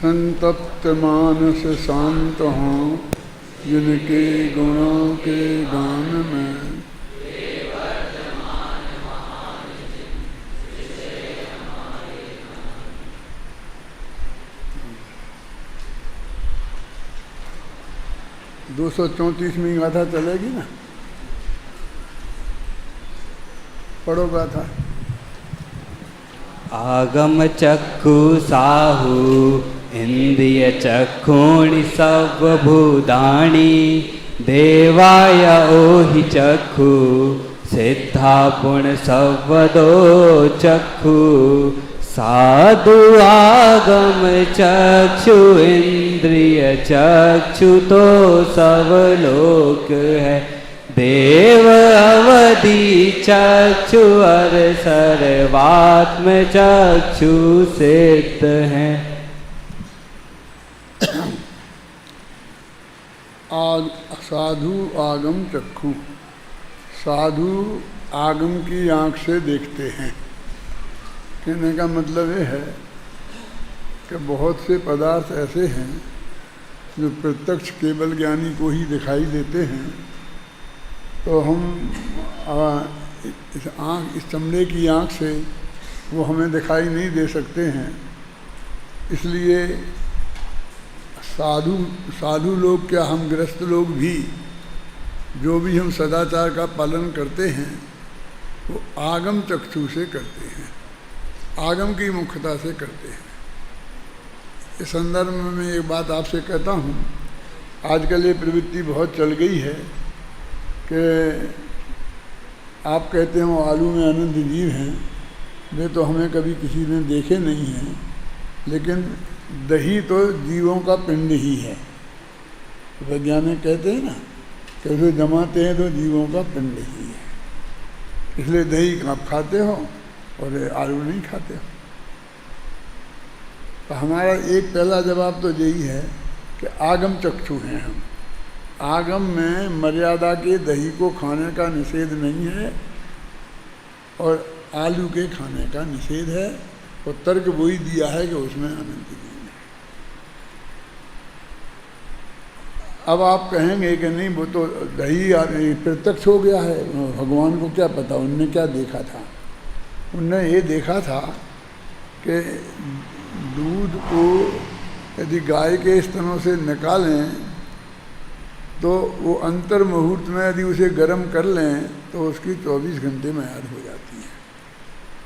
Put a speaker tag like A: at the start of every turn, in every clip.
A: संतप्त मानस शांत हों जिनके गुणों के गान में। 234वीं गाथा चलेगी ना, पढ़ो गाथा।
B: आगम चक्षु साहु इंद्रिय चक्षुणि सर्वभूतानि देवाय ओहि चक्षु सिद्धा पुण्य सर्वदो चक्षु साधु आगम चक्षु इंद्रिय चक्षु तो सब लोक है देव अवधि चक्षु अर सर्वात्म चक्षु सिद्ध है।
A: साधु आगम चक्षु, साधु आगम की आंख से देखते हैं। कहने का मतलब ये है कि बहुत से पदार्थ ऐसे हैं जो प्रत्यक्ष केवल ज्ञानी को ही दिखाई देते हैं, तो हम इस चमड़े की आँख से वो हमें दिखाई नहीं दे सकते हैं। इसलिए साधु लोग क्या, हम गृहस्थ लोग भी जो भी हम सदाचार का पालन करते हैं वो आगम चक्षु से करते हैं, आगम की मुख्यता से करते हैं। इस संदर्भ में मैं एक बात आपसे कहता हूँ, आजकल ये प्रवृत्ति बहुत चल गई है कि आप कहते हो आलू में अनंत जीव हैं, वे तो हमें कभी किसी ने देखे नहीं हैं, लेकिन दही तो जीवों का पिंड ही है। वैज्ञानिक कहते हैं ना कि उसे जमाते हैं तो जीवों का पिंड ही है, इसलिए दही आप खाते हो और आलू नहीं खाते हो। तो हमारा एक पहला जवाब तो यही है कि आगम चक्षु हैं हम। आगम में मर्यादा के दही को खाने का निषेध नहीं है और आलू के खाने का निषेध है, और तर्क वही दिया है कि उसमें अनंत जीव है। अब आप कहेंगे कि नहीं वो तो दही प्रत्यक्ष हो गया है, भगवान को क्या पता उनने क्या देखा था। उनने ये देखा था कि दूध को यदि गाय के स्तनों से निकालें तो वो अंतर मुहूर्त में यदि उसे गर्म कर लें तो उसकी 24 घंटे में याद हो जाती है।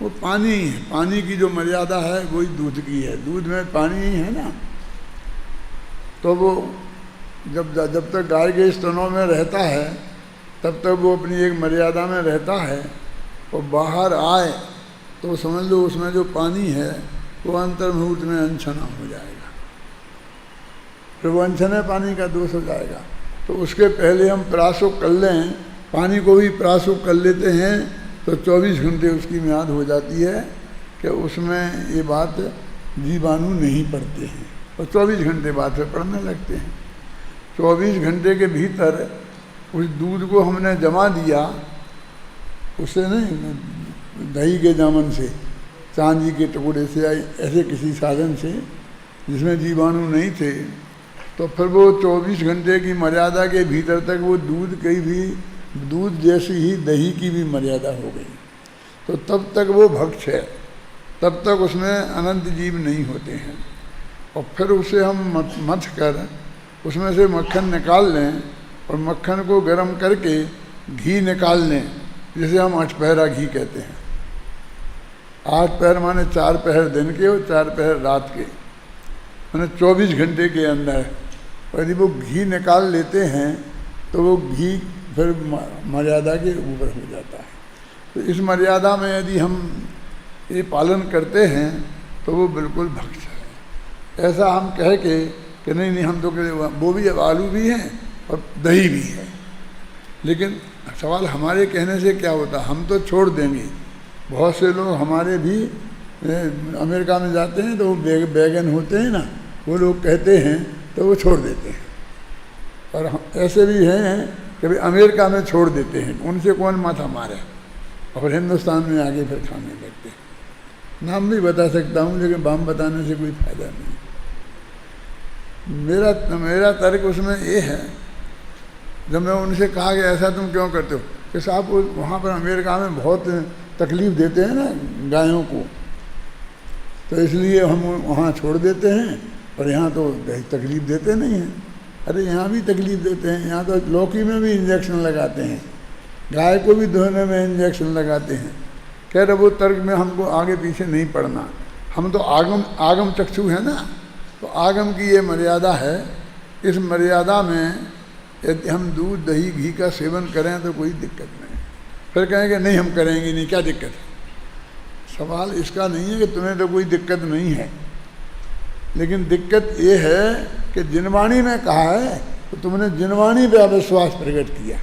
A: वो पानी है, पानी की जो मर्यादा है वही दूध की है, दूध में पानी ही है ना। तो वो जब तक गाय के स्तनों में रहता है तब तक वो अपनी एक मर्यादा में रहता है, और बाहर आए तो समझ लो उसमें जो पानी है वो अंतर मुहूर्त में अनछना हो जाएगा, फिर वो अनछने पानी का दोष हो जाएगा। तो उसके पहले हम प्रासुक कर लें, पानी को भी प्रासुक कर लेते हैं तो 24 घंटे उसकी म्याद हो जाती है कि उसमें ये बात जीवाणु नहीं पड़ते हैं, और 24 घंटे बाद फिर पड़ने लगते हैं। 24 घंटे के भीतर उस दूध को हमने जमा दिया, उससे नहीं दही के जामन से, चांदी के टुकड़े से या ऐसे किसी साधन से जिसमें जीवाणु नहीं थे, तो फिर वो 24 घंटे की मर्यादा के भीतर तक वो दूध की भी, दूध जैसी ही दही की भी मर्यादा हो गई। तो तब तक वो भक्ष है, तब तक उसमें अनंत जीव नहीं होते हैं। और फिर उसे हम मथ कर उसमें से मक्खन निकाल लें, और मक्खन को गर्म करके घी निकाल लें, जिसे हम 8 पहरा घी कहते हैं। 8 पहर माने 4 पहर दिन के और 4 पहर रात के, माने 24 घंटे के अंदर। और यदि वो घी निकाल लेते हैं तो वो घी फिर मर्यादा के ऊपर हो जाता है। तो इस मर्यादा में यदि हम ये पालन करते हैं तो वो बिल्कुल भक्ष है। ऐसा हम कह के कि नहीं हम तो वो भी आलू भी हैं और दही भी है, लेकिन सवाल हमारे कहने से क्या होता, हम तो छोड़ देंगे। बहुत से लोग हमारे भी अमेरिका में जाते हैं तो वो बैगन होते हैं ना, वो लोग कहते हैं तो वो छोड़ देते हैं। और ऐसे भी हैं कि भाई अमेरिका में छोड़ देते हैं, उनसे कौन माथा मारे, और हिंदुस्तान में आगे फिर खाने लगते हैं। नाम भी बता सकता हूँ, लेकिन बाम बताने से कोई फायदा नहीं। मेरा तर्क उसमें ये है, जब मैं उनसे कहा कि ऐसा तुम क्यों करते हो, कि साहब वहाँ पर अमेरिका में बहुत तकलीफ़ देते हैं ना गायों को, तो इसलिए हम वहाँ छोड़ देते हैं, और यहाँ तो तकलीफ़ देते नहीं हैं। अरे यहाँ भी तकलीफ़ देते हैं, यहाँ तो लौकी में भी इंजेक्शन लगाते हैं, गाय को भी धोने में इंजेक्शन लगाते हैं। कह रहे वो तर्क में हमको आगे पीछे नहीं पड़ना, हम तो आगम चक्षु है ना, तो आगम की ये मर्यादा है। इस मर्यादा में यदि हम दूध दही घी का सेवन करें तो कोई दिक्कत नहीं। फिर कहेंगे नहीं हम करेंगे नहीं, क्या दिक्कत है? सवाल इसका नहीं है कि तुम्हें तो कोई दिक्कत नहीं है, लेकिन दिक्कत ये है कि जिनवाणी में कहा है तो तुमने जिनवाणी पे अविश्वास प्रकट किया।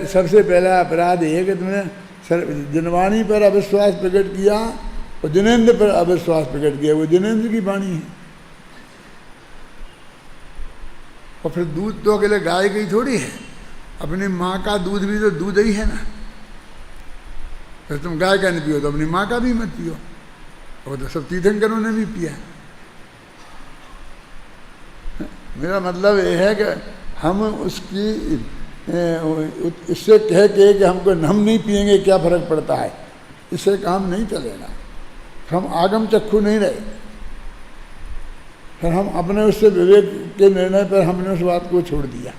A: सबसे पहला अपराध ये कि तुमने जिनवाणी पर अविश्वास प्रकट किया और जिनेंद्र पर अविश्वास प्रकट किया। वो जिनेंद्र की वाणी है। और फिर दूध तो अकेले गाय की थोड़ी है, अपनी माँ का दूध भी तो दूध ही है ना। फिर तुम गाय का नहीं पियो तो अपनी माँ का भी मत पियो। और तो सब तीर्थंकरों ने भी पिया। मेरा मतलब ये है कि हम उसकी इससे कह के कि हमको हम नहीं पिएंगे क्या फर्क पड़ता है, इससे काम नहीं चलेगा। हम आगम चक्षु नहीं रहे, फिर हम अपने उससे विवेक के निर्णय पर हमने उस बात को छोड़ दिया,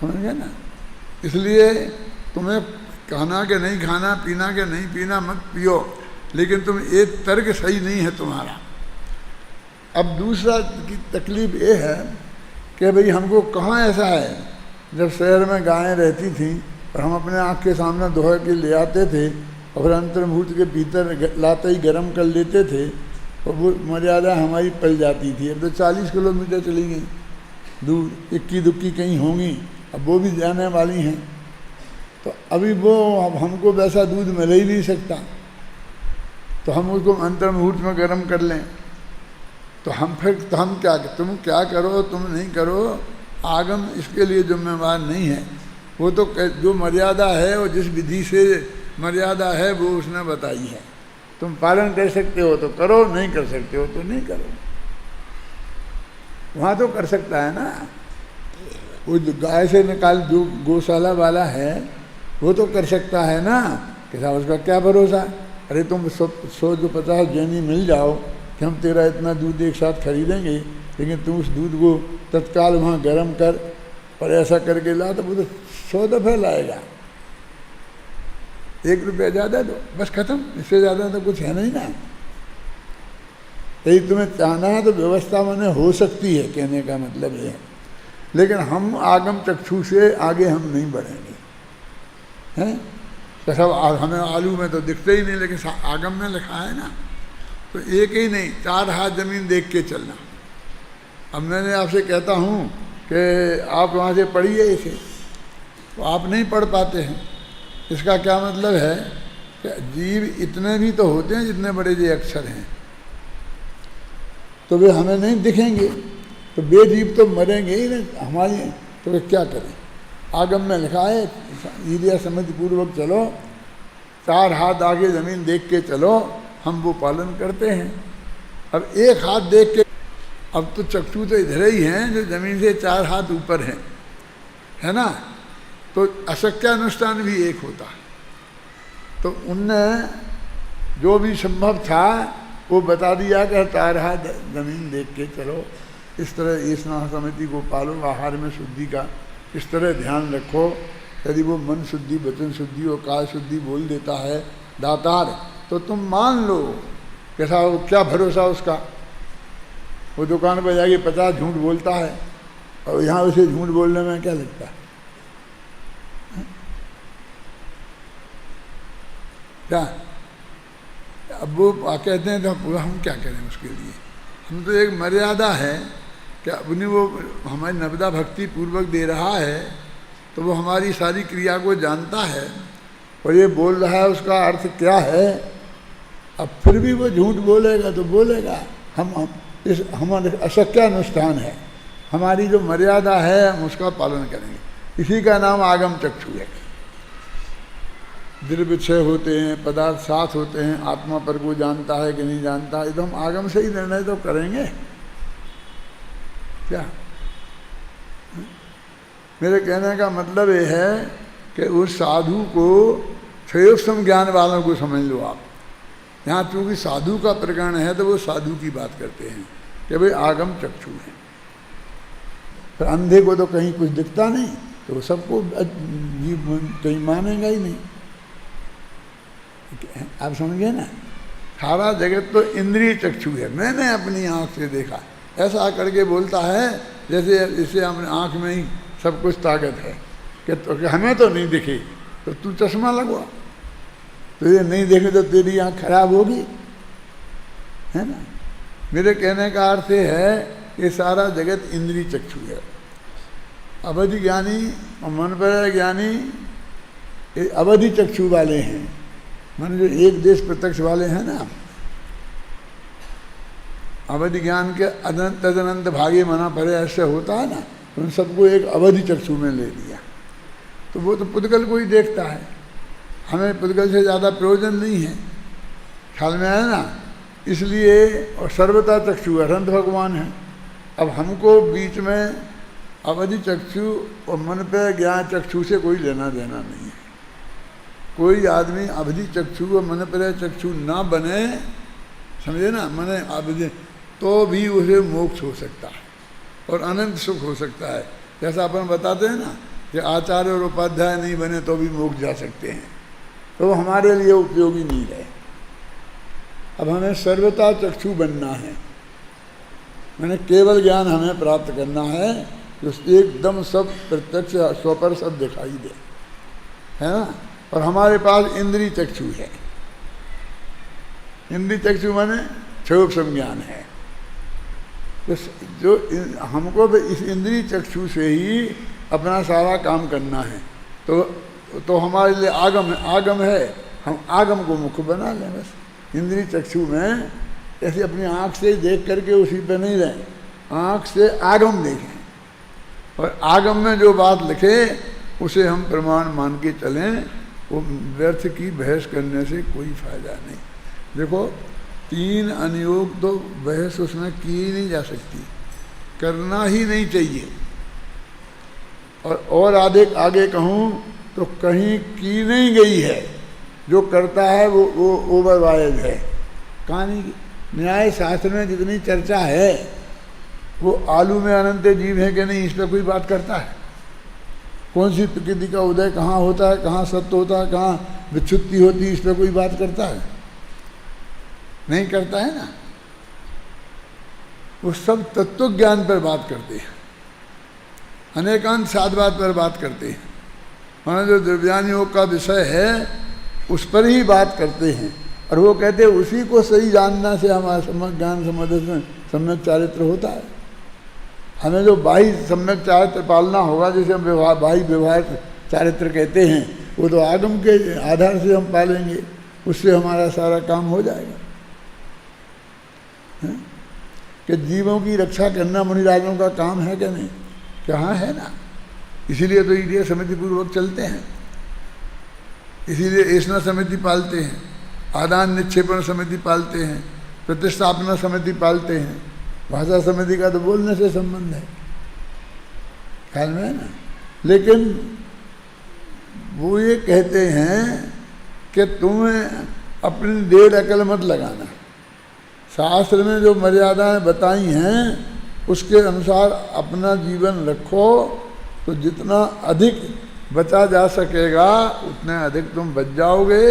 A: समझ गए ना। इसलिए तुम्हें खाना के नहीं खाना, पीना के नहीं पीना, मत पियो, लेकिन तुम ये तर्क सही नहीं है तुम्हारा। अब दूसरा की तकलीफ ये है कि भाई हमको कहाँ ऐसा है, जब शहर में गायें रहती थीं और हम अपने आँख के सामने दोह के ले आते थे और फिर अंतर्मुहूर्त के भीतर लाते ही गर्म कर लेते थे और वो मर्यादा हमारी पल जाती थी। अब तो 40 किलोमीटर चली गई दूर, इक्की दुक्की कहीं होंगी, अब वो भी जाने वाली हैं। तो अभी वो अब हमको वैसा दूध मिल ही नहीं सकता, तो हम उसको अंतर्मुहूर्त में गर्म कर लें। तो हम क्या, तुम क्या करो तुम नहीं करो, आगम इसके लिए जिम्मेवार नहीं है। वो तो जो मर्यादा है और जिस विधि से मर्यादा है वो उसने बताई है। तुम पालन कर सकते हो तो करो, नहीं कर सकते हो तो नहीं करो। वहाँ तो कर सकता है ना, वो गाय से निकाल जो गौशाला वाला है वो तो कर सकता है ना, कि साहब उसका क्या भरोसा। अरे तुम 100-50 जैनी मिल जाओ कि हम तेरा इतना दूध एक साथ खरीदेंगे, लेकिन तुम उस दूध को तत्काल वहाँ गर्म कर और ऐसा करके ला, तो वो तो 100 दफ़े लाएगा। 1 रुपया ज़्यादा दो, बस खत्म, इससे ज़्यादा तो कुछ है नहीं ना। यदि तुम्हें चाहना है तो व्यवस्था मैंने हो सकती है, कहने का मतलब ये है। लेकिन हम आगम चक्षु से आगे हम नहीं बढ़ेंगे, हैं। तो सब हमें आलू में तो दिखते ही नहीं, लेकिन आगम में लिखा है ना, तो एक ही नहीं 4 हाथ ज़मीन देख के चलना। अब मैंने आपसे कहता हूँ कि आप वहाँ से पढ़िए इसे, तो आप नहीं पढ़ पाते हैं। इसका क्या मतलब है कि जीव इतने भी तो होते हैं जितने बड़े ये अक्षर हैं, तो वे हमें नहीं दिखेंगे, तो बेजीव तो मरेंगे ही नहीं हमारी। तो वे क्या करें? आगम में लिखा है ईरिया समझ पूर्वक चलो, 4 हाथ आगे ज़मीन देख के चलो, हम वो पालन करते हैं। अब 1 हाथ देख के, अब तो चक्षु तो इधर ही हैं जो ज़मीन से 4 हाथ ऊपर हैं, है ना, तो अशक्यानुष्ठान भी एक होता। तो उनने जो भी संभव था वो बता दिया कि 4 हाथ ज़मीन देख के चलो, इस तरह ये स्नान समिति को पालो, आहार में शुद्धि का इस तरह ध्यान रखो। यदि वो मन शुद्धि, वचन शुद्धि और काय शुद्धि बोल देता है दातार, तो तुम मान लो। कैसा हो, क्या भरोसा उसका। वो दुकान पर जाके 50 झूठ बोलता है और यहाँ उसे झूठ बोलने में क्या लगता है, क्या? अब वो कहते हैं तो पूरा हम क्या करें उसके लिए। हम तो एक मर्यादा है कि अपनी वो हमारी नर्मदा भक्ति पूर्वक दे रहा है, तो वो हमारी सारी क्रिया को जानता है और ये बोल रहा है उसका अर्थ क्या है। अब फिर भी वो झूठ बोलेगा तो बोलेगा, हमारे अशक्यानुष्ठान है, हमारी जो मर्यादा है हम उसका पालन करेंगे। इसी का नाम आगम चक्षु है। द्रव्य क्षय होते हैं, पदार्थ साथ होते हैं, आत्मा पर को जानता है कि नहीं जानता है, तो हम आगम से ही निर्णय तो करेंगे क्या? मेरे कहने का मतलब ये है कि उस साधु को क्षयोक्षम ज्ञान वालों को समझ लो आप। यहाँ चूँकि साधु का प्रकरण है तो वो साधु की बात करते हैं कि भाई आगम चक्षु है। फिर अंधे को तो कहीं कुछ दिखता नहीं, तो सबको कहीं मानेगा ही नहीं। आप समझिए ना, सारा जगत तो इंद्रिय चक्षु है, मैंने अपनी आँख से देखा, ऐसा करके बोलता है जैसे इसे अपने आँख में ही सब कुछ ताकत है कि हमें तो नहीं दिखे, तो तू चश्मा लगवा, तो ये नहीं देखे तो तेरी आँख खराब होगी, है ना। मेरे कहने का अर्थ है कि सारा जगत इंद्रिय चक्षु है। अवधि ज्ञानी और मन पर ज्ञानी अवधि चक्षु वाले हैं, मन जो एक देश प्रत्यक्ष वाले हैं ना। अवधि ज्ञान के अनंत तदनंत भागे मना परे ऐसे होता है ना, उन सबको एक अवधि चक्षु में ले लिया, तो वो तो पुद्गल को ही देखता है। हमें पुद्गल से ज़्यादा प्रयोजन नहीं है, ख्याल में आया ना। इसलिए और सर्वता चक्षु अनंत भगवान है। अब हमको बीच में अवधि चक्षु और मन पे ज्ञान चक्षु से कोई लेना देना नहीं है। कोई आदमी अवधि चक्षु और मन पे चक्षु ना बने, समझे ना, मने अवधि, तो भी उसे मोक्ष हो सकता है और अनंत सुख हो सकता है। जैसा अपन बताते हैं ना कि आचार्य और उपाध्याय नहीं बने तो भी मोक्ष जा सकते हैं, तो वो हमारे लिए उपयोगी नहीं रहे। अब हमें सर्वता चक्षु बनना है, मैंने केवल ज्ञान हमें प्राप्त करना है, तो एकदम सब प्रत्यक्ष स्वपर सब दिखाई दे, है ना। और हमारे पास इंद्रिय चक्षु है, इंद्रिय चक्षु माने क्षयोक्षम ज्ञान है। तो जो हमको भी इस इंद्रिय चक्षु से ही अपना सारा काम करना है, तो हमारे लिए आगम है, हम आगम को मुख्य बना लें बस। इंद्रिय चक्षु में ऐसे अपनी आँख से देख करके उसी पे नहीं रहें, आँख से आगम देखें, और आगम में जो बात लिखे उसे हम प्रमाण मान के चलें। वो व्यर्थ की बहस करने से कोई फायदा नहीं। देखो, 3 अनुयोग तो बहस उसमें की ही नहीं जा सकती, करना ही नहीं चाहिए। और आगे कहूँ तो कहीं की नहीं गई है, जो करता है वो ओवरवाइज है। कहानी न्याय शास्त्र में जितनी चर्चा है, वो आलू में अनंत जीव है कि नहीं, इस पर कोई बात करता है? कौन सी प्रकृति का उदय कहाँ होता है, कहाँ सत्य होता है, कहाँ विच्छुत्ति होती है, इस पर कोई बात करता है? नहीं करता है ना। वो सब तत्व ज्ञान पर बात करते हैं, अनेकांत साधवाद पर बात करते हैं। माना जो द्रव्यान योग का विषय है उस पर ही बात करते हैं, और वो कहते हैं उसी को सही जानना से हमारा सम्यक ज्ञान सम्यक चारित्र होता है। हमें जो बाह्य सम्यक चारित्र पालना होगा, जैसे हम बाह्य व्यवहार चारित्र कहते हैं, वो तो आगम के आधार से हम पालेंगे, उससे हमारा सारा काम हो जाएगा। कि जीवों की रक्षा करना मुनिराजों का काम है क्या नहीं? कहाँ है ना। इसीलिए तो ईडिया समिति पूर्वक चलते हैं, इसीलिए ऐसा समिति पालते हैं, आदान निक्षेपण समिति पालते हैं, प्रतिष्ठापना समिति पालते हैं। भाषा समिति का तो बोलने से संबंध है, ख्याल में है ना। लेकिन वो ये कहते हैं कि तुम्हें अपनी डेढ़ अकल मत लगाना, शास्त्र में जो मर्यादाएं बताई हैं उसके अनुसार अपना जीवन रखो, तो जितना अधिक बचा जा सकेगा उतने अधिक तुम बच जाओगे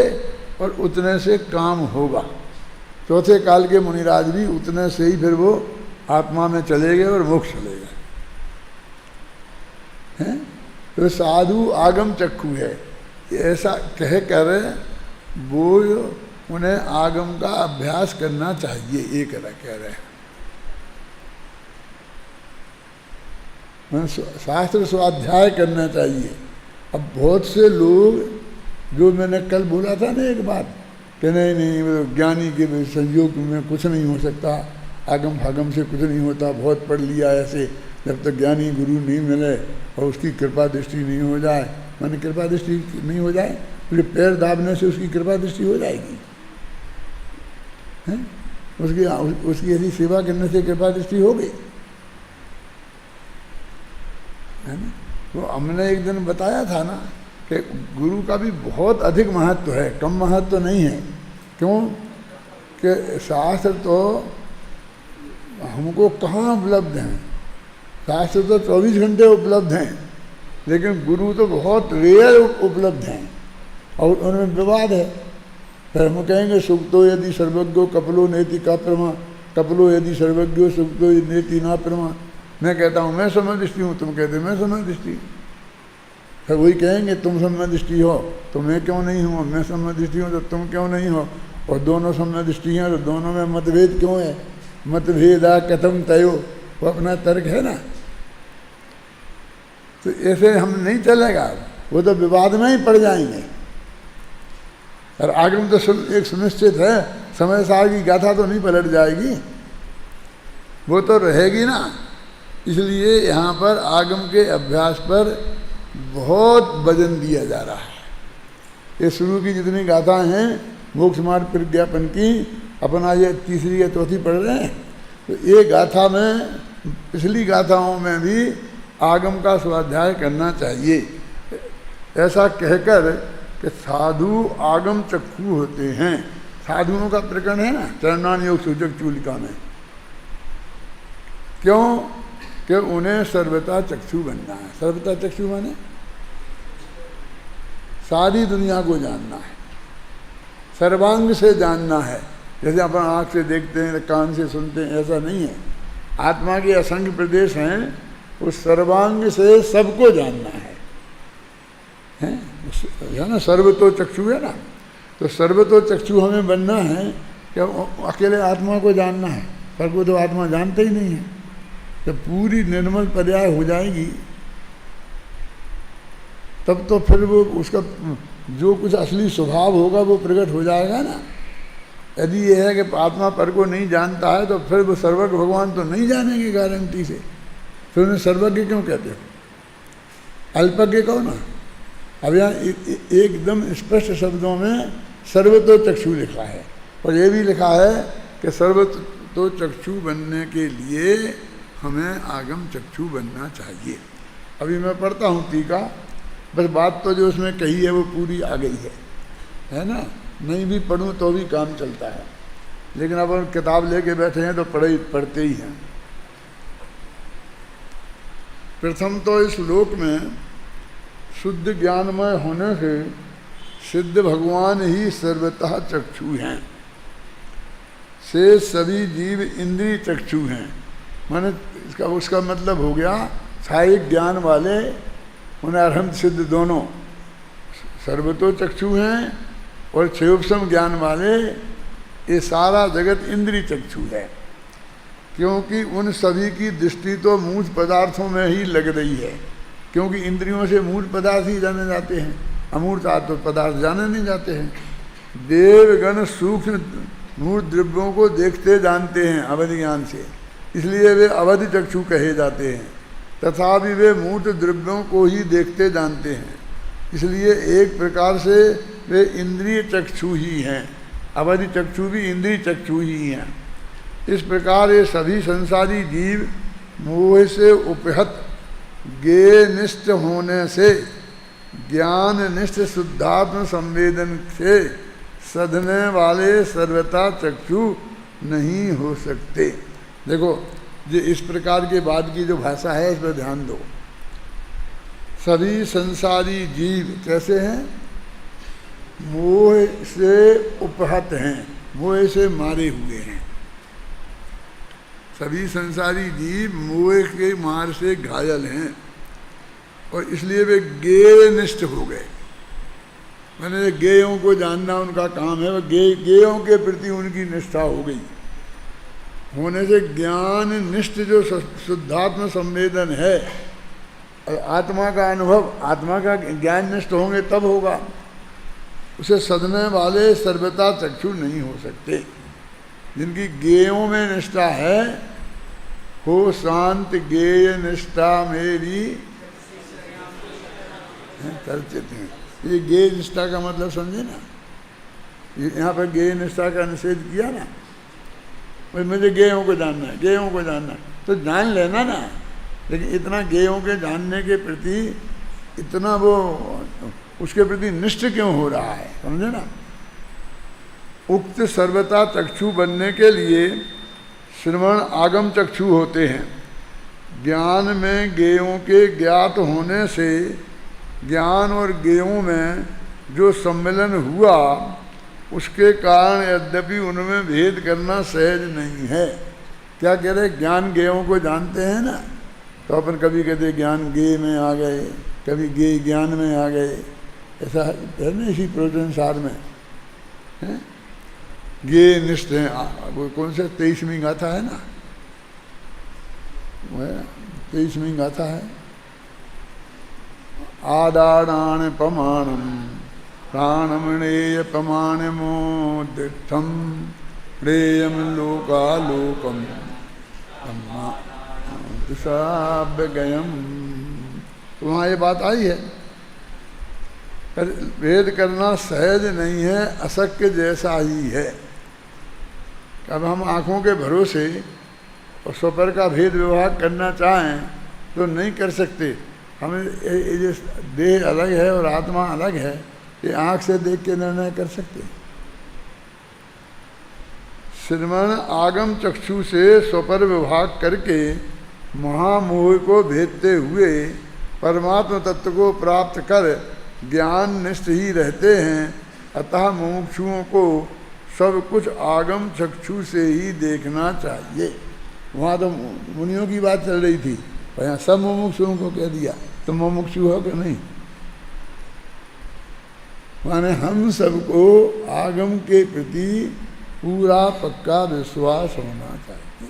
A: और उतने से काम होगा। चौथे काल के मुनिराज भी उतने से ही फिर वो आत्मा में चले गए और मोक्ष चले गए हैं। तो साधु आगम चक्षु है, ऐसा कह कर वो उन्हें आगम का अभ्यास करना चाहिए, ये कह रहे हैं। शास्त्र स्वाध्याय करना चाहिए। अब बहुत से लोग, जो मैंने कल बोला था ना एक बात, कि नहीं ज्ञानी के संयोग में कुछ नहीं हो सकता, आगम भागम से कुछ नहीं होता, बहुत पढ़ लिया ऐसे, जब तक ज्ञानी गुरु नहीं मिले और उसकी कृपा दृष्टि नहीं हो जाए, माने कृपा दृष्टि नहीं हो जाए फिर पैर दाबने से उसकी कृपा दृष्टि हो जाएगी, हैं? उसकी यदि सेवा करने से कृपा दृष्टि हो गई, है ना। तो हमने एक दिन बताया था ना कि गुरु का भी बहुत अधिक महत्व है, कम महत्व नहीं है। क्यों कि शास्त्र तो हमको कहाँ उपलब्ध हैं, शास्त्र तो 24 घंटे उपलब्ध हैं, लेकिन गुरु तो बहुत रेयर उपलब्ध हैं और उनमें विवाद है। फिर हम कहेंगे सुक्तो यदि सर्वज्ञो कपलो नेति का प्रमा, कपलो यदि सर्वज्ञो सुक्तो नेति ना प्रमा। मैं कहता हूँ मैं समदृष्टि हूँ, तुम कहते मैं समदृष्टि। फिर वही कहेंगे तुम समदृष्टि हो तो मैं क्यों नहीं हूँ, मैं समदृष्टि हूँ तो तुम क्यों नहीं हो, और दोनों समदृष्टि हैं तो दोनों में मतभेद क्यों है। मतभेदा कथम तयो, वो अपना तर्क है ना। तो ऐसे हम नहीं चलेगा, वो तो विवाद में ही पड़ जाएंगे। और आगम तो एक सुनिश्चित है, समय सार की गाथा तो नहीं पलट जाएगी, वो तो रहेगी ना। इसलिए यहाँ पर आगम के अभ्यास पर बहुत वजन दिया जा रहा है। ये शुरू की जितनी गाथाएं हैं मोक्ष मार्ग प्रज्ञापन की, अपना ये तीसरी या चौथी पढ़ रहे हैं, तो ये गाथा में, पिछली गाथाओं में भी आगम का स्वाध्याय करना चाहिए। ऐसा कहकर कि साधु आगम चक्षु होते हैं। साधुओं का प्रकरण है ना चरणान योग सूचक चूलिका में। क्यों कि उन्हें सर्वथा चक्षु बनना है। सर्वथा चक्षु माने सारी दुनिया को जानना है, सर्वांग से जानना है। जैसे अपन आँख से देखते हैं, कान से सुनते हैं, ऐसा नहीं है। आत्मा के असंख्य प्रदेश हैं, उस सर्वांग से सबको जानना है ना। सर्वतो चक्षु है ना, तो सर्वतो चक्षु हमें बनना है कि अकेले आत्मा को जानना है, पर को तो आत्मा जानते ही नहीं है। जब पूरी निर्मल पर्याय हो जाएगी तब तो फिर वो उसका जो कुछ असली स्वभाव होगा वो प्रकट हो जाएगा ना। यदि ये है कि आत्मा पर को नहीं जानता है तो फिर वो सर्वज्ञ भगवान तो नहीं जानेंगे गारंटी से। फिर उन्हें सर्वज्ञ क्यों कहते हो, अल्पज्ञ कहो ना। अब यहाँ एकदम स्पष्ट शब्दों में सर्वतो चक्षु लिखा है, और ये भी लिखा है कि सर्वतो चक्षु बनने के लिए हमें आगम चक्षु बनना चाहिए। अभी मैं पढ़ता हूँ टीका, बस बात तो जो उसमें कही है वो पूरी आ गई है ना। नहीं भी पढ़ूँ तो भी काम चलता है, लेकिन अब हम किताब लेके बैठे हैं तो पढ़ते ही हैं। प्रथम तो इस लोक में शुद्ध ज्ञानमय होने से सिद्ध भगवान ही सर्वतः चक्षु हैं, से सभी जीव इंद्रिय चक्षु हैं। माने इसका उसका मतलब हो गया साहिक ज्ञान वाले उन्हें अरहंत सिद्ध दोनों सर्वतो चक्षु हैं, और क्षयोपम ज्ञान वाले ये सारा जगत इंद्रिय चक्षु है। क्योंकि उन सभी की दृष्टि तो मूर्त पदार्थों में ही लग रही है, क्योंकि इंद्रियों से मूर्त पदार्थ ही जाने जाते हैं, अमूर्त आत्म पदार्थ जाने नहीं जाते हैं। देवगण सूक्ष्म मूर्त द्रव्यों को देखते जानते हैं अवधि ज्ञान से, इसलिए वे अवधि चक्षु कहे जाते हैं। तथापि वे मूर्त द्रव्यों को ही देखते जानते हैं, इसलिए एक प्रकार से वे इंद्रिय चक्षु ही हैं। अवधि चक्षु भी इंद्रिय चक्षु ही हैं। इस प्रकार ये सभी संसारी जीव मोह से उपहत ज्ञेय निष्ठ होने से ज्ञान निष्ठ शुद्धात्म संवेदन से सधने वाले सर्वथा चक्षु नहीं हो सकते। देखो ये इस प्रकार के बाद की जो भाषा है इस पर ध्यान दो। सभी संसारी जीव कैसे हैं, मोह से उपहत हैं, मोह से मारे हुए हैं। सभी संसारी जीव मोह के मार से घायल हैं, और इसलिए वे ज्ञेय निष्ठ हो गए। मैंने ज्ञेयों को जानना उनका काम है, वह ज्ञेयों के प्रति उनकी निष्ठा हो गई। होने से ज्ञान निष्ठ जो शुद्धात्म संवेदन है, आत्मा का अनुभव, आत्मा का ज्ञान निष्ठ होंगे तब होगा। उसे सदने वाले सर्वथा चक्षु नहीं हो सकते। जिनकी ज्ञेयों में निष्ठा है, हो शांत ज्ञेय निष्ठा मेरी चर्चित हैं। ये गेय निष्ठा का मतलब समझे ना, यहाँ पर गेय निष्ठा का निषेध किया ना, भाई मुझे गेयों को जानना है, गेयों को जानना है, तो जान लेना ना, लेकिन इतना गेयों के जानने के प्रति इतना वो उसके प्रति निष्ठ क्यों हो रहा है, समझे ना। उक्त सर्वथा चक्षु बनने के लिए श्रवण आगम चक्षु होते हैं। ज्ञान में गेयों के ज्ञात होने से ज्ञान और गेयों में जो सम्मिलन हुआ उसके कारण यद्यपि उनमें भेद करना सहज नहीं है। क्या कह रहे, ज्ञान गेयों को जानते हैं ना, तो अपन कभी कहते ज्ञान गेय में आ गए, कभी गेय ज्ञान में आ गए, ऐसा है ना इसी प्रवचन सार में है? गेय निष्ठ है, वो कौन से 23वीं गाथा है ना, 23वीं गाथा है, आदाडान प्रमाणम प्राणमणेय प्रमाणमोदिष्ठम प्रेयम लोकालोकम दिशाभ्यगयम। तो वहाँ ये बात आई है, वेद करना सहज नहीं है, अशक्य जैसा ही है। अब हम आँखों के भरोसे और स्वपर का भेद विभाग करना चाहें तो नहीं कर सकते। हमें ये देह अलग है और आत्मा अलग है, ये आँख से देख के निर्णय कर सकते। श्रवण आगम चक्षु से स्वपर विभाग करके महामोह को भेदते हुए परमात्म तत्व को प्राप्त कर ज्ञान निष्ठ ही रहते हैं। अतः मुमुक्षुओं को सब कुछ आगम चक्षु से ही देखना चाहिए। वहाँ तो मुनियों की बात चल रही थी, और यहाँ सब मुमुक्षुओं को कह दिया, तो मुमुक्षु हो कि नहीं। माने हम सबको आगम के प्रति पूरा पक्का विश्वास होना चाहिए।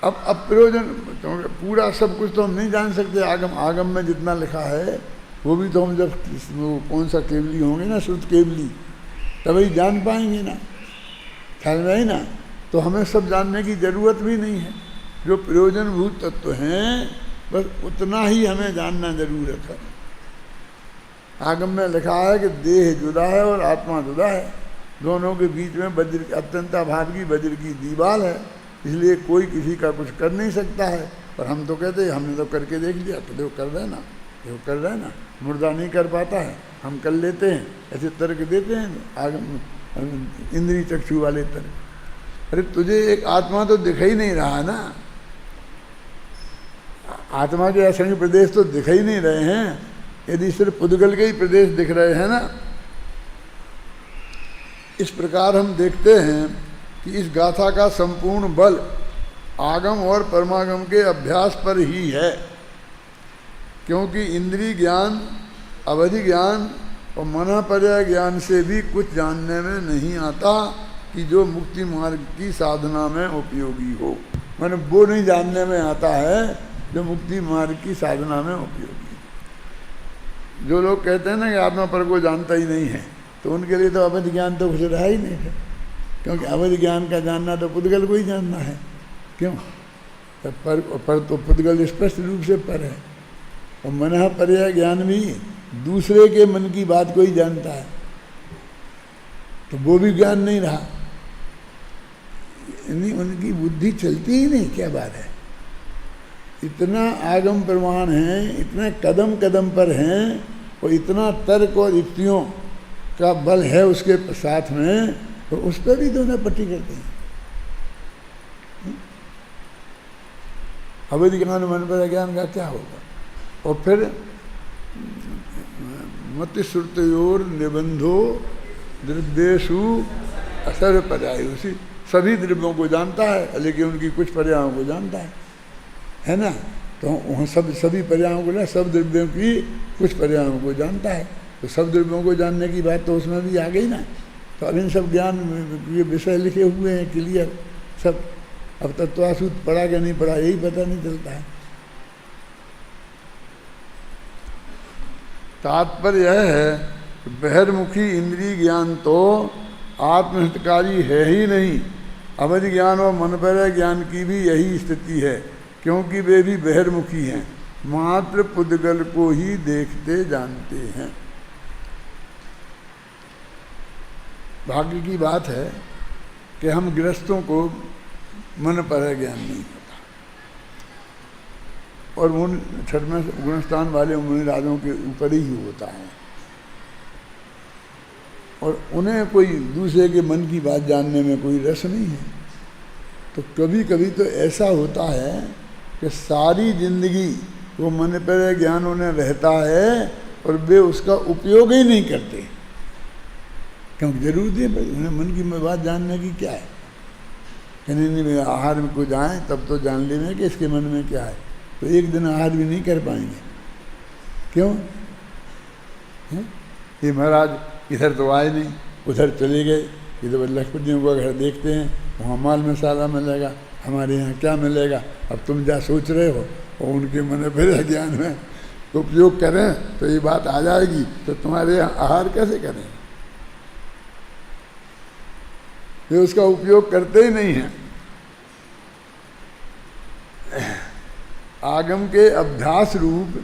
A: अब प्रयोजन पूरा सब कुछ तो हम नहीं जान सकते। आगम में जितना लिखा है वो भी तो हम जब वो कौन सा केवली होंगे ना, शुद्ध केवली, तभी जान पाएंगे ना, ख्याल में ही ना। तो हमें सब जानने की ज़रूरत भी नहीं है। जो प्रयोजनभूत तत्व हैं बस उतना ही हमें जानना ज़रूरत है। आगम में लिखा है कि देह जुदा है और आत्मा जुदा है, दोनों के बीच में वज्र अत्यंताभाव की वज्र की दीवार है, इसलिए कोई किसी का कुछ कर नहीं सकता है। और हम तो कहते हैं हमने तो करके देख लिया, तो देखो कर रहे ना, देखो कर रहे ना, मुर्दा नहीं कर पाता है, हम कर लेते हैं, ऐसे तर्क देते हैं आगम इंद्रिय चक्षु वाले तर्क। अरे तुझे एक आत्मा तो दिख ही नहीं रहा ना, आत्मा के असंग प्रदेश तो दिख ही नहीं रहे हैं, यदि सिर्फ पुद्गल के ही प्रदेश दिख रहे हैं ना। इस प्रकार हम देखते हैं कि इस गाथा का संपूर्ण बल आगम और परमागम के अभ्यास पर ही है, क्योंकि इंद्रिय ज्ञान, अवधि ज्ञान और मनःपर्यय ज्ञान से भी कुछ जानने में नहीं आता कि जो मुक्ति मार्ग की साधना में उपयोगी हो। मैंने वो नहीं जानने में आता है जो मुक्ति मार्ग की साधना में उपयोगी। जो लोग कहते हैं ना कि आत्मा पर को जानता ही नहीं है, तो उनके लिए तो अवधि ज्ञान तो कुछ रहा ही नहीं है, क्योंकि अवधि ज्ञान का जानना तो पुद्गल को ही जानना है। क्यों? पर तो पुद्गल स्पष्ट रूप से पर है, और मनःपर्यय ज्ञान भी दूसरे के मन की बात को ही जानता है, तो वो भी ज्ञान नहीं रहा, यानी उनकी बुद्धि चलती ही नहीं। क्या बात है, इतना आगम प्रमाण है, इतने कदम कदम पर हैं, और इतना तर्क और युक्तियों का बल है उसके साथ में, तो उस पर भी तो उन्हें पट्टी करते हैं। अवधि ज्ञान मन पर ज्ञान का क्या होगा? और फिर मति श्रुतयोर निबंधो द्रव्येषु असर पर्याय, उसी सभी द्रव्यों को जानता है, लेकिन उनकी कुछ पर्यायों को जानता है ना। तो वहाँ सभी पर्यायों को ना, सब द्रव्यों की कुछ पर्यायों को जानता है, तो सब द्रव्यों को जानने की बात तो उसमें भी आ गई ना। तो अब इन सब ज्ञान ये विषय लिखे हुए हैं क्लियर सब। अब तत्वासूत पढ़ा क्या नहीं पढ़ा यही पता नहीं चलता है। तात्पर्य यह है बहिर्मुखी इंद्रिय ज्ञान तो आत्महितकारी है ही नहीं। अवधि ज्ञान और मनपर्यय ज्ञान की भी यही स्थिति है, क्योंकि वे भी बहिर्मुखी हैं। मात्र पुद्गल को ही देखते जानते हैं। भाग्य की बात है कि हम गृहस्थों को मन पर ज्ञान नहीं होता, और उन छठवें गुणस्थान वाले मुनि राजों के ऊपर ही होता है, और उन्हें कोई दूसरे के मन की बात जानने में कोई रस नहीं है। तो कभी कभी तो ऐसा होता है कि सारी जिंदगी वो मन पर ज्ञान उन्हें रहता है और वे उसका उपयोग ही नहीं करते, क्योंकि जरूरत है उन्हें मन की बात जानने की क्या है। कहने नहीं आहार में कुछ आए तब तो जान लेंगे कि इसके मन में क्या है, तो एक दिन आहार भी नहीं कर पाएंगे। क्यों है? ये महाराज इधर तो आए नहीं, उधर चले गए, इधर लखपतियों का घर देखते हैं, वहाँ माल मसाला मिलेगा, हमारे यहाँ क्या मिलेगा। अब तुम क्या सोच रहे हो, और उनके मन पर ज्ञान में उपयोग करें तो ये बात आ जाएगी, तो तुम्हारे यहाँ आहार कैसे करें? ये उसका उपयोग करते ही नहीं हैं। आगम के अभ्यास रूप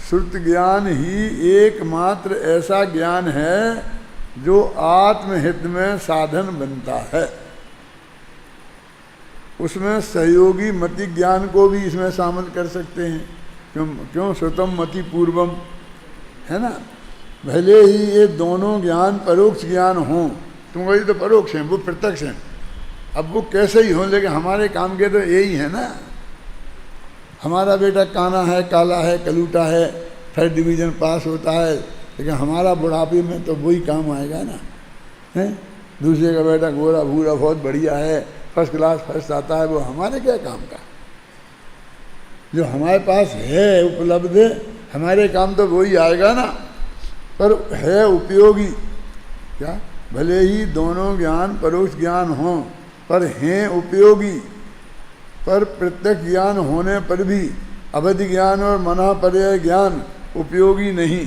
A: श्रुत ज्ञान ही एकमात्र ऐसा ज्ञान है जो आत्महित में साधन बनता है। उसमें सहयोगी मति ज्ञान को भी इसमें शामिल कर सकते हैं। क्यों श्रुतम मति पूर्वम, है ना। भले ही ये दोनों ज्ञान परोक्ष ज्ञान हों, तुम वही तो परोक्ष हैं, वो प्रत्यक्ष हैं। अब वो कैसे ही हों, लेकिन हमारे काम के तो यही है ना। हमारा बेटा काना है, काला है, कलूटा है, 3rd डिवीज़न पास होता है, लेकिन हमारा बुढ़ापे में तो वही काम आएगा ना, है। दूसरे का बेटा गोरा भूरा बहुत बढ़िया है, फर्स्ट क्लास फर्स्ट आता है, वो हमारे क्या काम का। जो हमारे पास है उपलब्ध, हमारे काम तो वही आएगा ना, पर है उपयोगी क्या। भले ही दोनों ज्ञान परोक्ष ज्ञान हों, पर हैं उपयोगी। पर प्रत्यक्ष ज्ञान होने पर भी अवधि ज्ञान और मनापर्य ज्ञान उपयोगी नहीं,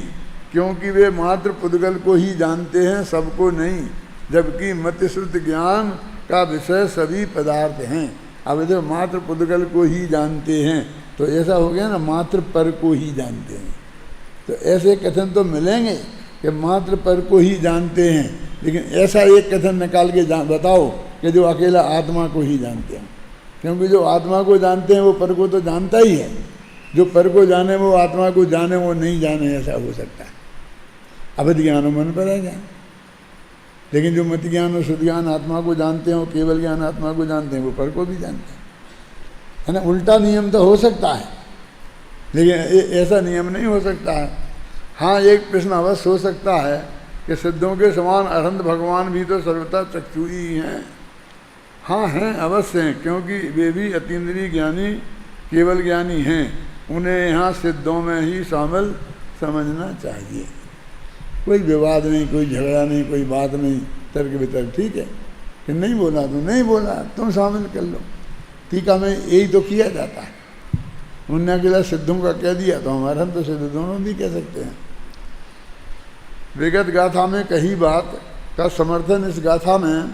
A: क्योंकि वे मात्र पुद्गल को ही जानते हैं, सबको नहीं। जबकि मतिश्रुत ज्ञान का विषय सभी पदार्थ हैं। अब जो मात्र पुद्गल को ही जानते हैं, तो ऐसा हो गया ना, मात्र पर को ही जानते हैं। तो ऐसे कथन तो मिलेंगे कि मात्र पर को ही जानते हैं, लेकिन ऐसा एक कथन निकाल के बताओ कि जो अकेला आत्मा को ही जानते हैं। क्योंकि जो आत्मा को जानते हैं वो पर को तो जानता ही है। जो पर को जाने वो आत्मा को जाने, वो नहीं जाने, ऐसा हो सकता है। अवधि ज्ञान और मन पर है ज्ञान। लेकिन जो मति ज्ञान और शुद्ध ज्ञान आत्मा को जानते हैं, वो केवल ज्ञान आत्मा को जानते हैं, वो पर को भी जानते हैं, है ना। उल्टा नियम तो हो सकता है, लेकिन ऐसा नियम नहीं हो सकता है। हाँ, एक प्रश्न अवश्य हो सकता है कि सिद्धों के समान अरहंत भगवान भी तो सर्वथा चक्षु ही हैं। हाँ हैं, अवश्य हैं, क्योंकि वे भी अतीन्द्रिय ज्ञानी केवल ज्ञानी हैं। उन्हें यहाँ सिद्धों में ही शामिल समझना चाहिए। कोई विवाद नहीं, कोई झगड़ा नहीं, कोई बात नहीं, तर्क वितर्क, ठीक है। कि नहीं बोला तो नहीं बोला, तुम शामिल कर लो। टीका में यही तो किया जाता है। उन्होंने अकेला सिद्धों का कह दिया तो हमारा हम तो सिद्ध दोनों भी कह सकते हैं। विगत गाथा में कही बात का समर्थन इस गाथा में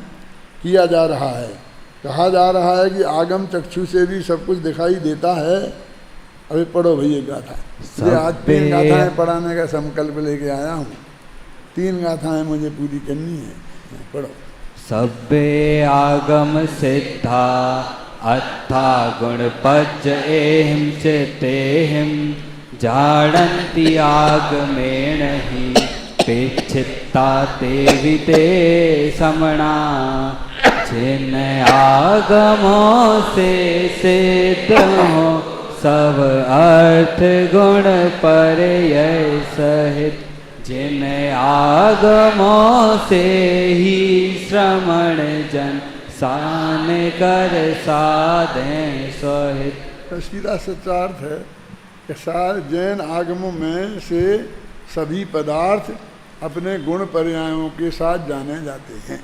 A: किया जा रहा है। कहा जा रहा है कि आगम चक्षु से भी सब कुछ दिखाई देता है। अभी पढ़ो भैया गाथा। ये आज 3 गाथाएं पढ़ाने का संकल्प लेके आया हूँ। 3 गाथाएं मुझे पूरी करनी है, पढ़ो।
B: सब्बे आगम सिद्धा अत्था गुणपज्ज एहिं चितेहिं जाडन्ति आगमेण हि पेक्षिता तेवि ते समणा। जिन आगमों से सिद्ध हो सब अर्थ गुण पर्यय सहित। जिन आगमों से ही श्रवण जन सान कर साधें सहित।
A: सीधा सच्चा अर्थ है कि सारे जैन आगमों में से सभी पदार्थ अपने गुण पर्यायों के साथ जाने जाते हैं।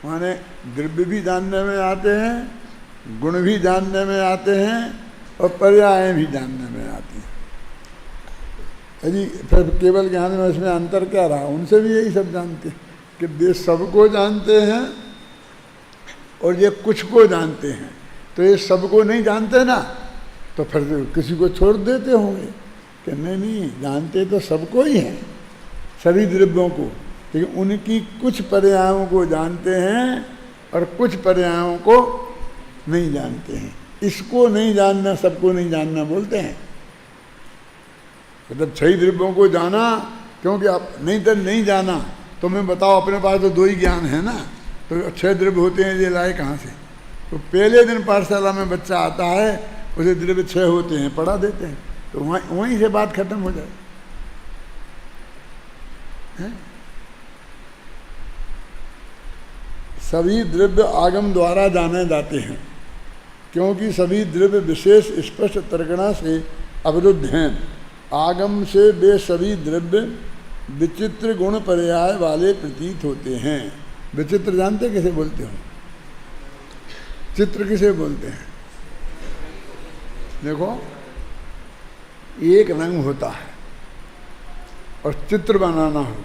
A: माने द्रव्य भी जानने में आते हैं, गुण भी जानने में आते हैं, और पर्याय भी जानने में आती हैं। यदि फिर केवल ज्ञान में इसमें अंतर क्या रहा? उनसे भी यही सब जानते हैं कि वे सबको जानते हैं और ये कुछ को जानते हैं। तो ये सबको नहीं जानते ना, तो फिर किसी को छोड़ देते होंगे कि नहीं, जानते तो सबको ही हैं, सभी द्रव्यों को, लेकिन उनकी कुछ पर्यायों को जानते हैं और कुछ पर्यायों को नहीं जानते हैं। इसको नहीं जानना सबको नहीं जानना बोलते हैं। मतलब 6 द्रव्यों को जाना, क्योंकि आप नहीं तो नहीं जाना, तो मैं बताओ अपने पास तो 2 ही ज्ञान है ना, तो 6 द्रव्य होते हैं, ये लाए कहाँ से? तो पहले दिन पाठशाला में बच्चा आता है, उसे द्रव्य 6 होते हैं, पढ़ा देते हैं, तो वहीं से बात खत्म हो जाए। सभी द्रव्य आगम द्वारा जाने जाते हैं, क्योंकि सभी द्रव्य विशेष स्पष्ट तर्कणा से अवरुद्ध हैं। आगम से वे सभी द्रव्य विचित्र गुण पर्याय वाले प्रतीत होते हैं। विचित्र जानते किसे बोलते हो? चित्र किसे बोलते हैं? देखो, एक रंग होता है और चित्र बनाना हो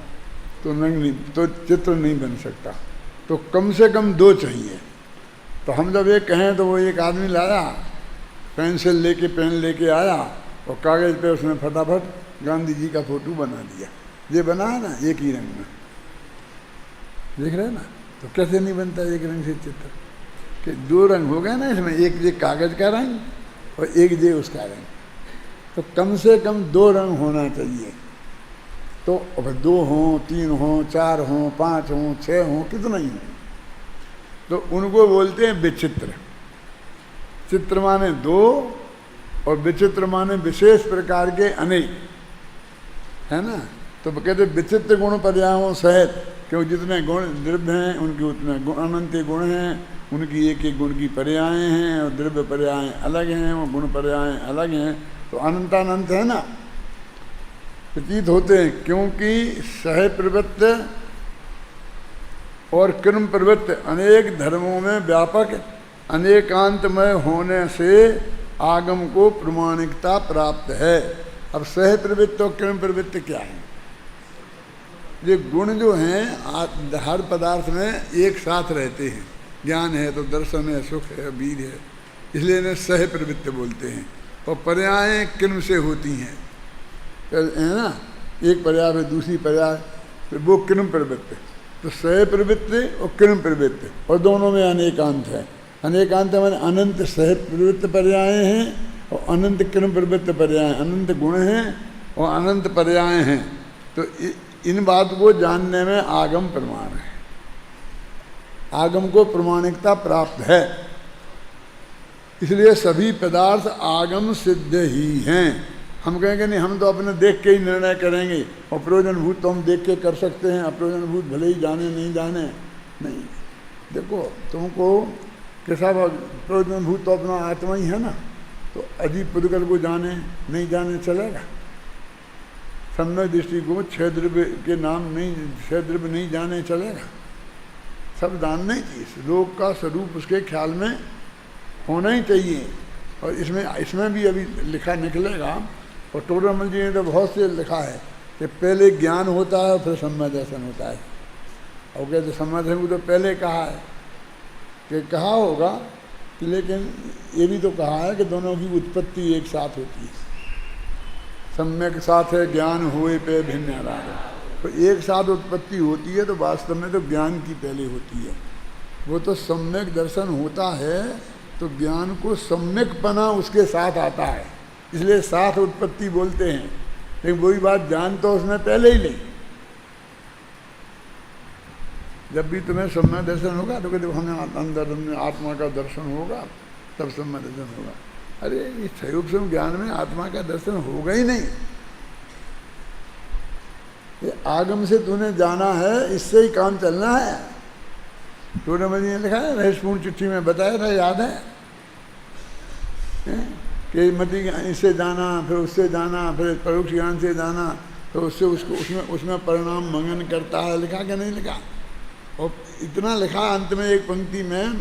A: तो रंग नहीं, तो चित्र नहीं बन सकता, तो कम से कम 2 चाहिए। तो हम जब ये कहें तो वो एक आदमी लाया, पेंसिल लेके पेन लेके आया और कागज़ पे उसने फटाफट गांधी जी का फोटो बना दिया। ये बना है ना एक ही रंग में, देख रहे हैं ना? तो कैसे नहीं बनता एक रंग से चित्र? कि 2 रंग हो गए ना इसमें, एक ये कागज़ का रंग और एक ये उसका रंग, तो कम से कम 2 रंग होना चाहिए। तो अब 2 हों, 3 हों, 4 हों, 5 हों, 6 हों, कितना ही हो, तो उनको बोलते हैं विचित्र। चित्र माने 2 और विचित्र माने विशेष प्रकार के अनेक, है ना? तो कहते विचित्र गुण पर्यायों सहित, क्योंकि जितने गुण द्रव्य हैं उनके उतने अनंत गुण हैं, उनकी एक एक गुण की पर्यायें हैं और द्रव्य पर्याय अलग हैं, वो गुण पर्याय अलग हैं, तो अनंतानंत है ना, प्रतीत होते हैं। क्योंकि सह प्रवृत्त और कर्म प्रवृत्त अनेक धर्मों में व्यापक अनेकांतमय होने से आगम को प्रमाणिकता प्राप्त है। अब सह प्रवृत्त और कर्म प्रवृत्त क्या है? ये गुण जो हैं हर पदार्थ में एक साथ रहते हैं। ज्ञान है तो दर्शन है, सुख है, वीर है, इसलिए इन्हें सह प्रवृत्त बोलते हैं। और पर्यायें किन से होती हैं, है ना? एक पर्याय है, दूसरी पर्याय, तो वो किन प्रवृत्त। तो सह प्रवृत्त और किन प्रवृत्त, और दोनों में अनेकांत है। अनेकांत मैंने अनंत सह प्रवृत्त पर्याय हैं और अनंत किन प्रवृत्त पर्याय, अनंत गुण हैं और अनंत पर्याय हैं। तो इन बात को जानने में आगम प्रमाण है, आगम को प्रमाणिकता प्राप्त है। इसलिए सभी पदार्थ आगम सिद्ध ही हैं। हम कहेंगे नहीं, हम तो अपने देख के ही निर्णय करेंगे, और प्रयोजनभूत तो हम देख के कर सकते हैं, अप्रयोजनभूत भले ही जाने नहीं जाने। नहीं, देखो तुमको कैसा प्रयोजनभूत तो अपना आत्मा ही है ना, तो अजीब पुद्गल को जाने नहीं जाने चलेगा? सम्यक दृष्टि को 6 द्रव्य के नाम नहीं, 6 द्रव्य नहीं जाने चलेगा? सब जानना ही चाहिए, लोक का स्वरूप उसके ख्याल में होना ही चाहिए। और इसमें भी अभी लिखा निकलेगा, और टोडरमल जी ने तो बहुत से लिखा है कि पहले ज्ञान होता है और फिर सम्यक दर्शन होता है। और कहते सम्यक दर्शन को तो पहले कहा है कि कहा होगा कि, लेकिन ये भी तो कहा है कि दोनों की उत्पत्ति एक साथ होती है। सम्यक साथ है ज्ञान हुए पे भिन्न आराधन, तो एक साथ उत्पत्ति होती है, तो वास्तव में तो ज्ञान की पहले होती है। वो तो सम्यक दर्शन होता है तो ज्ञान को सम्यकपना उसके साथ आता है, इसलिए साथ उत्पत्ति बोलते हैं। लेकिन वही बात ज्ञान तो उसमें पहले ही ले। जब भी तुम्हें सम्यक दर्शन होगा तो कहते हमें अंदर आत्मा का दर्शन होगा, तब सम्यक दर्शन होगा। अरे इस संयोग ज्ञान में आत्मा का दर्शन होगा ही नहीं। ये आगम से तूने जाना है, इससे ही काम चलना है। टोडरमल जी ने लिखा है, रहस्यपूर्ण चिट्ठी में बताया था, याद है कि मति इससे जाना, फिर उससे जाना, फिर परोक्ष ज्ञान से जाना, तो उससे उसको उसमें परिणाम मंगन करता है। लिखा कि नहीं लिखा? और इतना लिखा अंत में एक पंक्ति में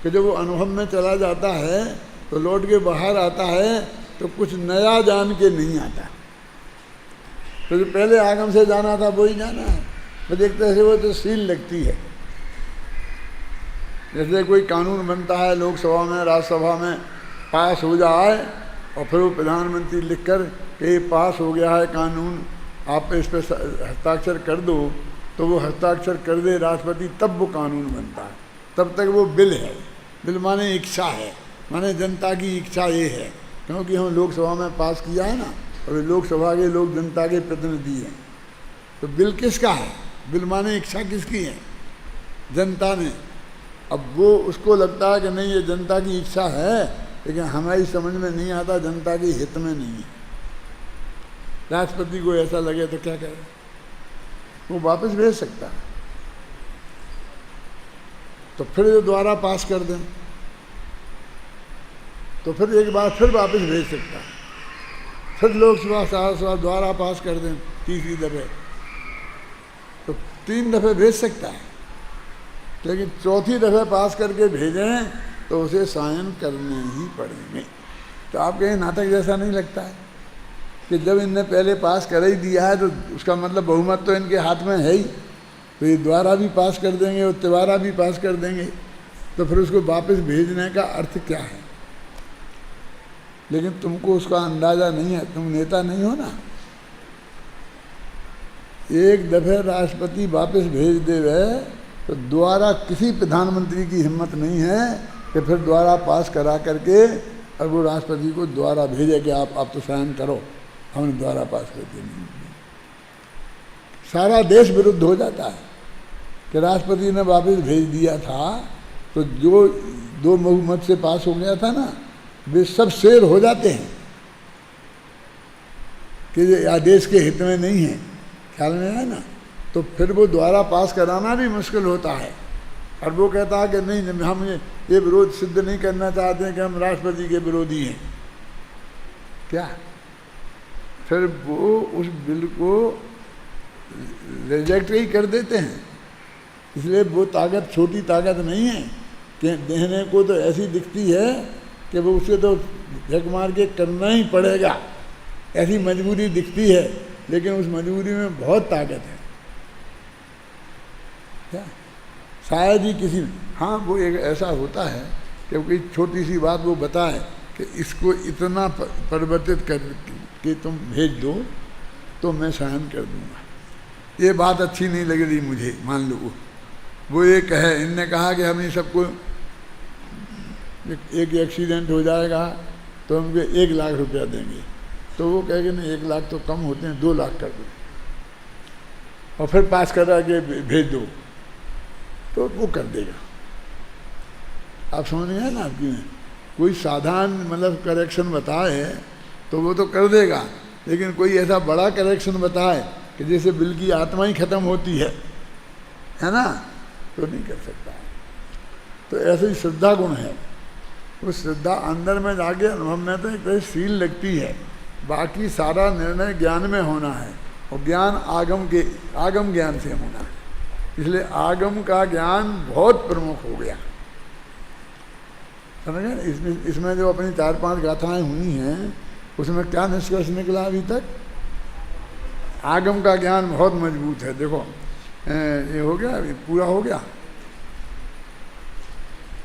A: कि जब वो अनुभव में चला जाता है तो लौट के बाहर आता है तो कुछ नया जान के नहीं आता। तो जो पहले आगम से जाना था वही जाना है। मैं देखते हैं वो तो सील लगती है। जैसे कोई कानून बनता है लोकसभा में, राज्यसभा में पास हो जाए और फिर वो प्रधानमंत्री लिखकर कि ये पास हो गया है कानून, आप इस पर हस्ताक्षर कर दो, तो वो हस्ताक्षर कर दे राष्ट्रपति, तब वो कानून बनता है। तब तक वो बिल है। बिल माने इच्छा है, माने जनता की इच्छा ये है, क्योंकि हम लोकसभा में पास किया है ना, और लोकसभा के लोग जनता के प्रतिनिधि हैं। तो बिल किसका है? बिल माने इच्छा किसकी है? जनता ने। अब वो उसको लगता है कि नहीं ये जनता की इच्छा है, लेकिन हमारी समझ में नहीं आता, जनता के हित में नहीं है। राष्ट्रपति को ऐसा लगे तो क्या करे? वो वापस भेज सकता है, तो फिर जो दोबारा पास कर दें तो फिर एक बार फिर वापस भेज सकता है, फिर लोकसभा राज्यसभा दोबारा पास कर दें तीसरी दफे, तो 3 दफे भेज सकता है। लेकिन चौथी दफे पास करके भेजें तो उसे साइन करने ही पड़ेंगे। तो आप कहें नाटक जैसा नहीं लगता है कि जब इनने पहले पास कर ही दिया है तो उसका मतलब बहुमत तो इनके हाथ में है ही, तो ये दोबारा भी पास कर देंगे और तिबारा भी पास कर देंगे, तो फिर उसको वापस भेजने का अर्थ क्या है? लेकिन तुमको उसका अंदाज़ा नहीं है, तुम नेता नहीं हो ना। एक दफे राष्ट्रपति वापस भेज देवे तो दोबारा किसी प्रधानमंत्री की हिम्मत नहीं है कि फिर दोबारा पास करा करके और वो राष्ट्रपति को दोबारा भेजे कि आप तो साइन करो, हमने दोबारा पास कर दिया। नहीं, सारा देश विरुद्ध हो जाता है कि राष्ट्रपति ने वापस भेज दिया था, तो जो 2 बहुमत से पास हो गया था ना, वे सब शेर हो जाते हैं कि ये आदेश के हित में नहीं है। ख्याल में है ना? तो फिर वो दोबारा पास कराना भी मुश्किल होता है। और वो कहता है कि नहीं, हम ये विरोध सिद्ध नहीं करना चाहते हैं कि हम राष्ट्रपति के विरोधी हैं। क्या? फिर वो उस बिल को रिजेक्ट ही कर देते हैं। इसलिए वो ताकत छोटी ताकत नहीं है कि देने को तो ऐसी दिखती है कि वो उसे तो झक मार के करना ही पड़ेगा, ऐसी मजबूरी दिखती है, लेकिन उस मजबूरी में बहुत ताकत है। क्या? शायद ही किसी, हाँ वो एक ऐसा होता है कि कोई छोटी सी बात वो बताए कि इसको इतना परिवर्तित कर के तुम भेज दो तो मैं साइन कर दूंगा। ये बात अच्छी नहीं लग रही मुझे, मान लो वो ये कहे, इनने कहा कि हम ये सबको एक एक्सीडेंट हो जाएगा तो हमको 1 लाख रुपया देंगे, तो वो कहेंगे नहीं 1 लाख तो कम होते हैं, 2 लाख कर दो और फिर पास करा के भेज दो, तो वो कर देगा। आप समझ गए ना? आपकी कोई साधारण मतलब करेक्शन बताए तो वो तो कर देगा, लेकिन कोई ऐसा बड़ा करेक्शन बताए कि जैसे बिल की आत्मा ही खत्म होती है ना, तो नहीं कर सकता। तो ऐसे ही श्रद्धा गुण है। वो श्रद्धा अंदर में जाके अनुभव में तो एक सील लगती है, बाकी सारा निर्णय ज्ञान में होना है, और ज्ञान आगम ज्ञान से होना है। इसलिए आगम का ज्ञान बहुत प्रमुख हो गया, समझ गए? इसमें जो अपनी 4-5 गाथाएं हुई हैं उसमें क्या निष्कर्ष निकला अभी तक? आगम का ज्ञान बहुत मजबूत है। देखो ये हो गया, पूरा हो गया।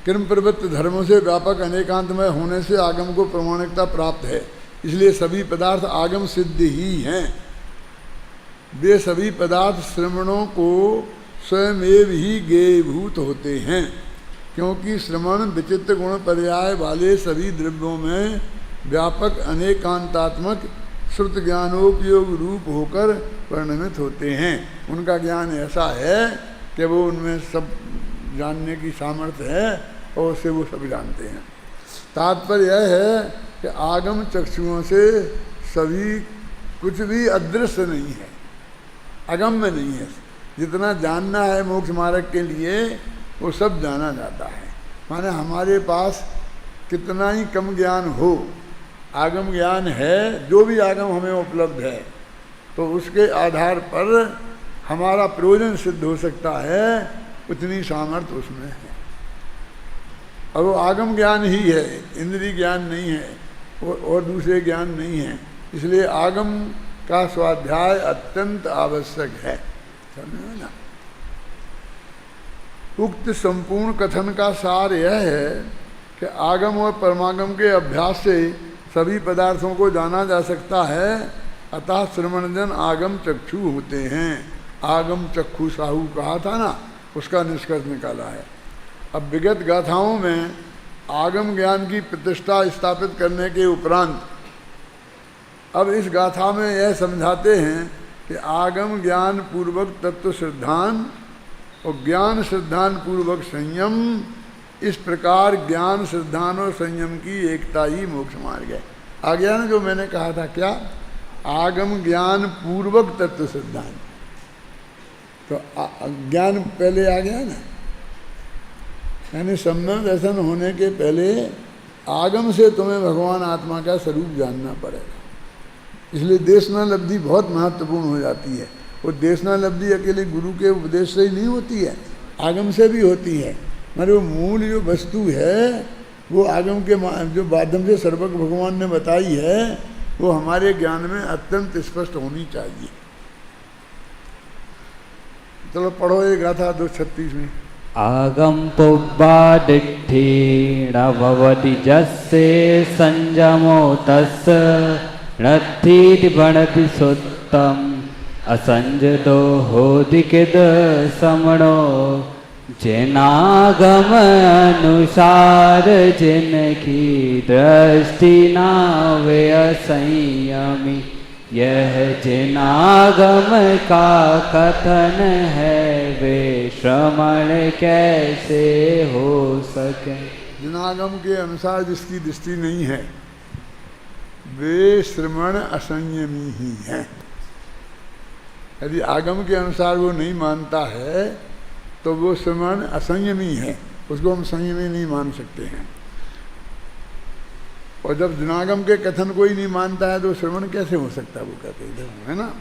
A: कर्म प्रवृत्त धर्मों से व्यापक अनेकांतमय होने से आगम को प्रमाणिकता प्राप्त है, इसलिए सभी पदार्थ आगम सिद्ध ही हैं। वे सभी पदार्थ श्रवणों को स्वयमेव ही ज्ञेयभूत होते हैं, क्योंकि श्रवण विचित्र गुण पर्याय वाले सभी द्रव्यों में व्यापक अनेकांतात्मक श्रुत ज्ञानोपयोग रूप होकर परिणमित होते हैं। उनका ज्ञान ऐसा है कि वो उनमें सब जानने की सामर्थ्य है और उससे वो सब जानते हैं। तात्पर्य यह है कि आगम चक्षुओं से सभी कुछ भी अदृश्य नहीं है, अगम्य नहीं है। जितना जानना है मोक्ष मार्ग के लिए वो सब जाना जाता है। माने हमारे पास कितना ही कम ज्ञान हो, आगम ज्ञान है, जो भी आगम हमें उपलब्ध है, तो उसके आधार पर हमारा प्रयोजन सिद्ध हो सकता है, उतनी सामर्थ्य उसमें है। और वो आगम ज्ञान ही है, इंद्रिय ज्ञान नहीं है और दूसरे ज्ञान नहीं है। इसलिए आगम का स्वाध्याय अत्यंत आवश्यक है, समझे ना? उक्त संपूर्ण कथन का सार यह है कि आगम और परमागम के अभ्यास से सभी पदार्थों को जाना जा सकता है, अतः श्रवणजन आगम चक्षु होते हैं। आगम चक्षु साहू कहा था ना, उसका निष्कर्ष निकाला है। अब विगत गाथाओं में आगम ज्ञान की प्रतिष्ठा स्थापित करने के उपरांत अब इस गाथा में यह समझाते हैं कि आगम ज्ञान पूर्वक तत्व श्रद्धान और ज्ञान श्रद्धान पूर्वक संयम, इस प्रकार ज्ञान श्रद्धान और संयम की एकता ही मोक्ष मार्ग है। आ गया ना जो मैंने कहा था, क्या? आगम ज्ञान पूर्वक तत्व श्रद्धान, तो ज्ञान पहले आ गया ना, यानी सम्यक दर्शन होने के पहले आगम से तुम्हें भगवान आत्मा का स्वरूप जानना पड़ेगा। इसलिए देशनालब्धि बहुत महत्वपूर्ण हो जाती है। वो देशनालब्धि अकेले गुरु के उपदेश से ही नहीं होती है, आगम से भी होती है। मगर वो मूल जो वस्तु है वो आगम के जो माध्यम से सर्वज्ञ भगवान ने बताई है, वो हमारे ज्ञान में अत्यंत स्पष्ट होनी चाहिए। चलो पढ़ो ये गाथा 236 में।
B: आगम पुब्बादिट्ठी न भवति जस्से संयमो तस् नत्थीति भणति सुत्तम असंजतो होति किद समणो जिनागम अनुसार जिनकी दृष्टि ना वे असंयमी, यह जिनागम का कथन है वे श्रवण कैसे हो सके।
A: जिनागम के अनुसार जिसकी दृष्टि नहीं है वे श्रवण असंयमी ही हैं। यदि आगम के अनुसार वो नहीं मानता है तो वो श्रवण असंयमी है, उसको हम संयमी नहीं मान सकते हैं। और जब जिनागम के कथन कोई नहीं मानता है तो श्रवण कैसे हो सकता है, वो कहते हैं, है ना।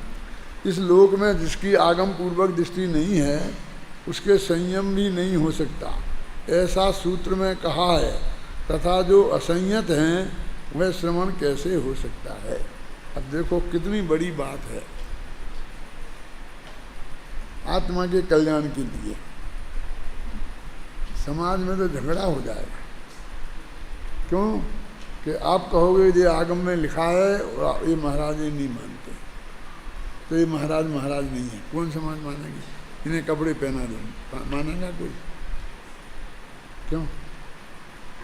A: इस लोक में जिसकी आगम पूर्वक दृष्टि नहीं है उसके संयम भी नहीं हो सकता, ऐसा सूत्र में कहा है। तथा जो असंयत हैं वह श्रवण कैसे हो सकता है। अब देखो कितनी बड़ी बात है आत्मा के कल्याण के लिए। समाज में तो झगड़ा हो जाएगा, क्यों कि आप कहोगे ये आगम में लिखा है और ये महाराज ये नहीं मानते, तो ये महाराज नहीं है, कौन समाज मानेगी? इन्हें कपड़े पहना दो, मानेगा कोई? क्यों?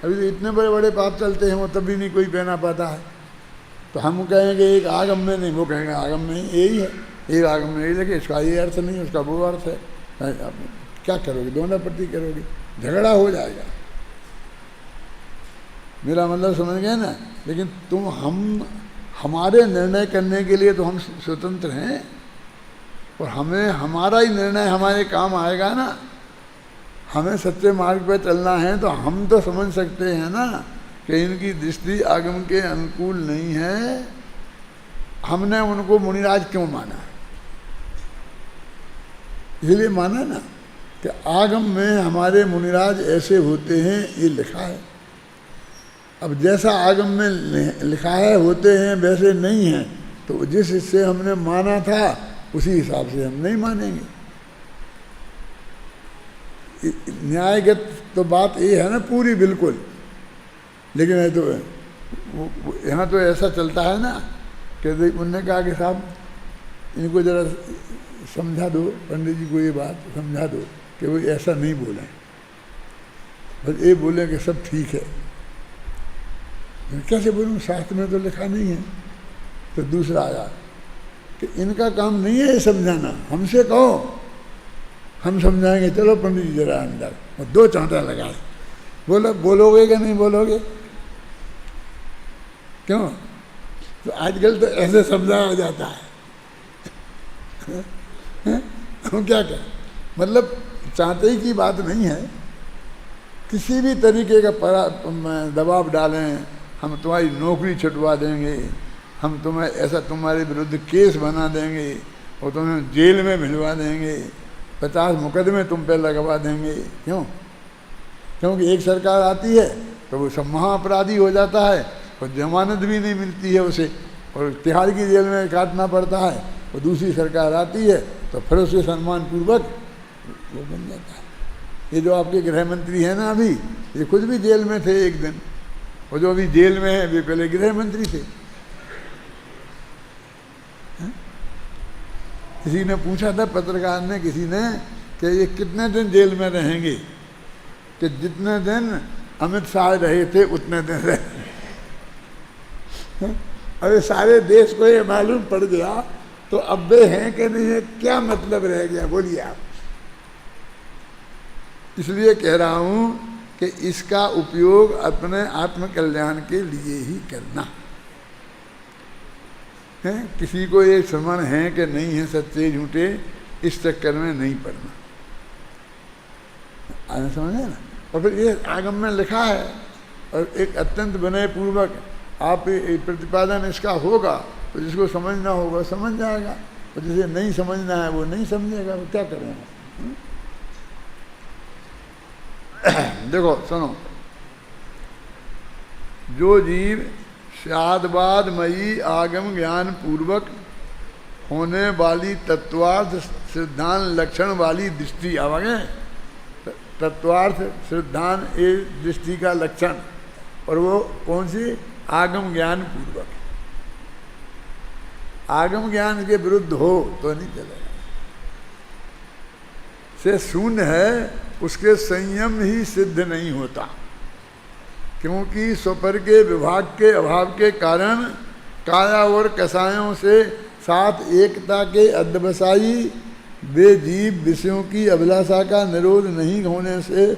A: अभी तो इतने बड़े बड़े पाप चलते हैं वो तब भी नहीं कोई पहना पाता है। तो हम कहेंगे एक आगम में नहीं, वो कहेंगे आगम में यही है, एक आगम में यही लगे, इसका ये अर्थ नहीं, उसका वो अर्थ है। क्या करोगे? दोनों प्रति करोगे, झगड़ा हो जाएगा। मेरा मतलब समझ गए ना। लेकिन तुम हमारे निर्णय करने के लिए तो हम स्वतंत्र हैं, और हमें हमारा ही निर्णय हमारे काम आएगा ना। हमें सच्चे मार्ग पर चलना है तो हम तो समझ सकते हैं ना कि इनकी दृष्टि आगम के अनुकूल नहीं है। हमने उनको मुनिराज क्यों माना? इसलिए माना ना कि आगम में हमारे मुनिराज ऐसे होते हैं, ये लिखा है। अब जैसा आगम में लिखा है होते हैं वैसे नहीं हैं, तो जिस हिस्से हमने माना था उसी हिसाब से हम नहीं मानेंगे। न्यायगत तो बात ये है ना पूरी बिल्कुल, लेकिन है तो यहाँ तो ऐसा चलता है ना कि उन्होंने कहा कि साहब इनको ज़रा समझा दो, पंडित जी को ये बात समझा दो कि वो ऐसा नहीं बोलें, बस ये बोलें कि सब ठीक है। कैसे बोलूँ, शास्त्र में तो लिखा नहीं है। तो दूसरा आया कि इनका काम नहीं है ये समझाना, हमसे कहो हम समझाएंगे। चलो पंडित जी जरा अंदर, और 2 चांटा लगाए, बोलोगे कि नहीं बोलोगे? क्यों? तो आजकल तो ऐसे समझाया जाता है। हम क्या कहें, मतलब चांटे की बात नहीं है, किसी भी तरीके का दबाव डालें, हम तुम्हारी नौकरी छुटवा देंगे, हम तुम्हें ऐसा तुम्हारे विरुद्ध केस बना देंगे और तुम्हें जेल में भिजवा देंगे, 50 मुकदमे तुम पे लगवा देंगे। क्यों? क्योंकि एक सरकार आती है तो वो सब महाअपराधी हो जाता है और जमानत भी नहीं मिलती है उसे, और तिहाड़ की जेल में काटना पड़ता है। और दूसरी सरकार आती है तो फिर उसे सम्मान पूर्वक वो बन जाता है। ये जो आपके गृह मंत्री हैं ना अभी, ये खुद भी जेल में थे एक दिन, और जो अभी जेल में है वे पहले गृह मंत्री थे। किसी ने पूछा था, पत्रकार ने, किसी ने, कि ये कितने दिन जेल में रहेंगे, कि जितने दिन अमित शाह रहे थे उतने दिन रहे। अरे सारे देश को ये मालूम पड़ गया तो अब वे हैं कि नहीं है, क्या मतलब रह गया, बोलिए आप। इसलिए कह रहा हूं कि इसका उपयोग अपने आत्म कल्याण के लिए ही करना है। किसी को ये श्रवण है कि नहीं है, सच्चे झूठे, इस चक्कर में नहीं पड़ना। आगे समझे ना। और फिर ये आगम में लिखा है और एक अत्यंत विनय पूर्वक आप प्रतिपादन इसका होगा तो जिसको समझना होगा समझ जाएगा, और जिसे नहीं समझना है वो नहीं समझेगा, वो क्या करेंगे। देखो सुनो, जो जीव शादवादमयी आगम ज्ञान पूर्वक होने वाली तत्वार्थ सिद्धांत लक्षण वाली दृष्टि, आवागे तत्वार्थ सिद्धांत ये दृष्टि का लक्षण, और वो कौन सी, आगम ज्ञान पूर्वक। आगम ज्ञान के विरुद्ध हो तो नहीं चलेगा। से शून्य है उसके संयम ही सिद्ध नहीं होता, क्योंकि स्वपर के विभाग के अभाव के कारण काया और कसायों से साथ एकता के अध्यवसायी वे जीव विषयों की अभिलाषा का निरोध नहीं होने से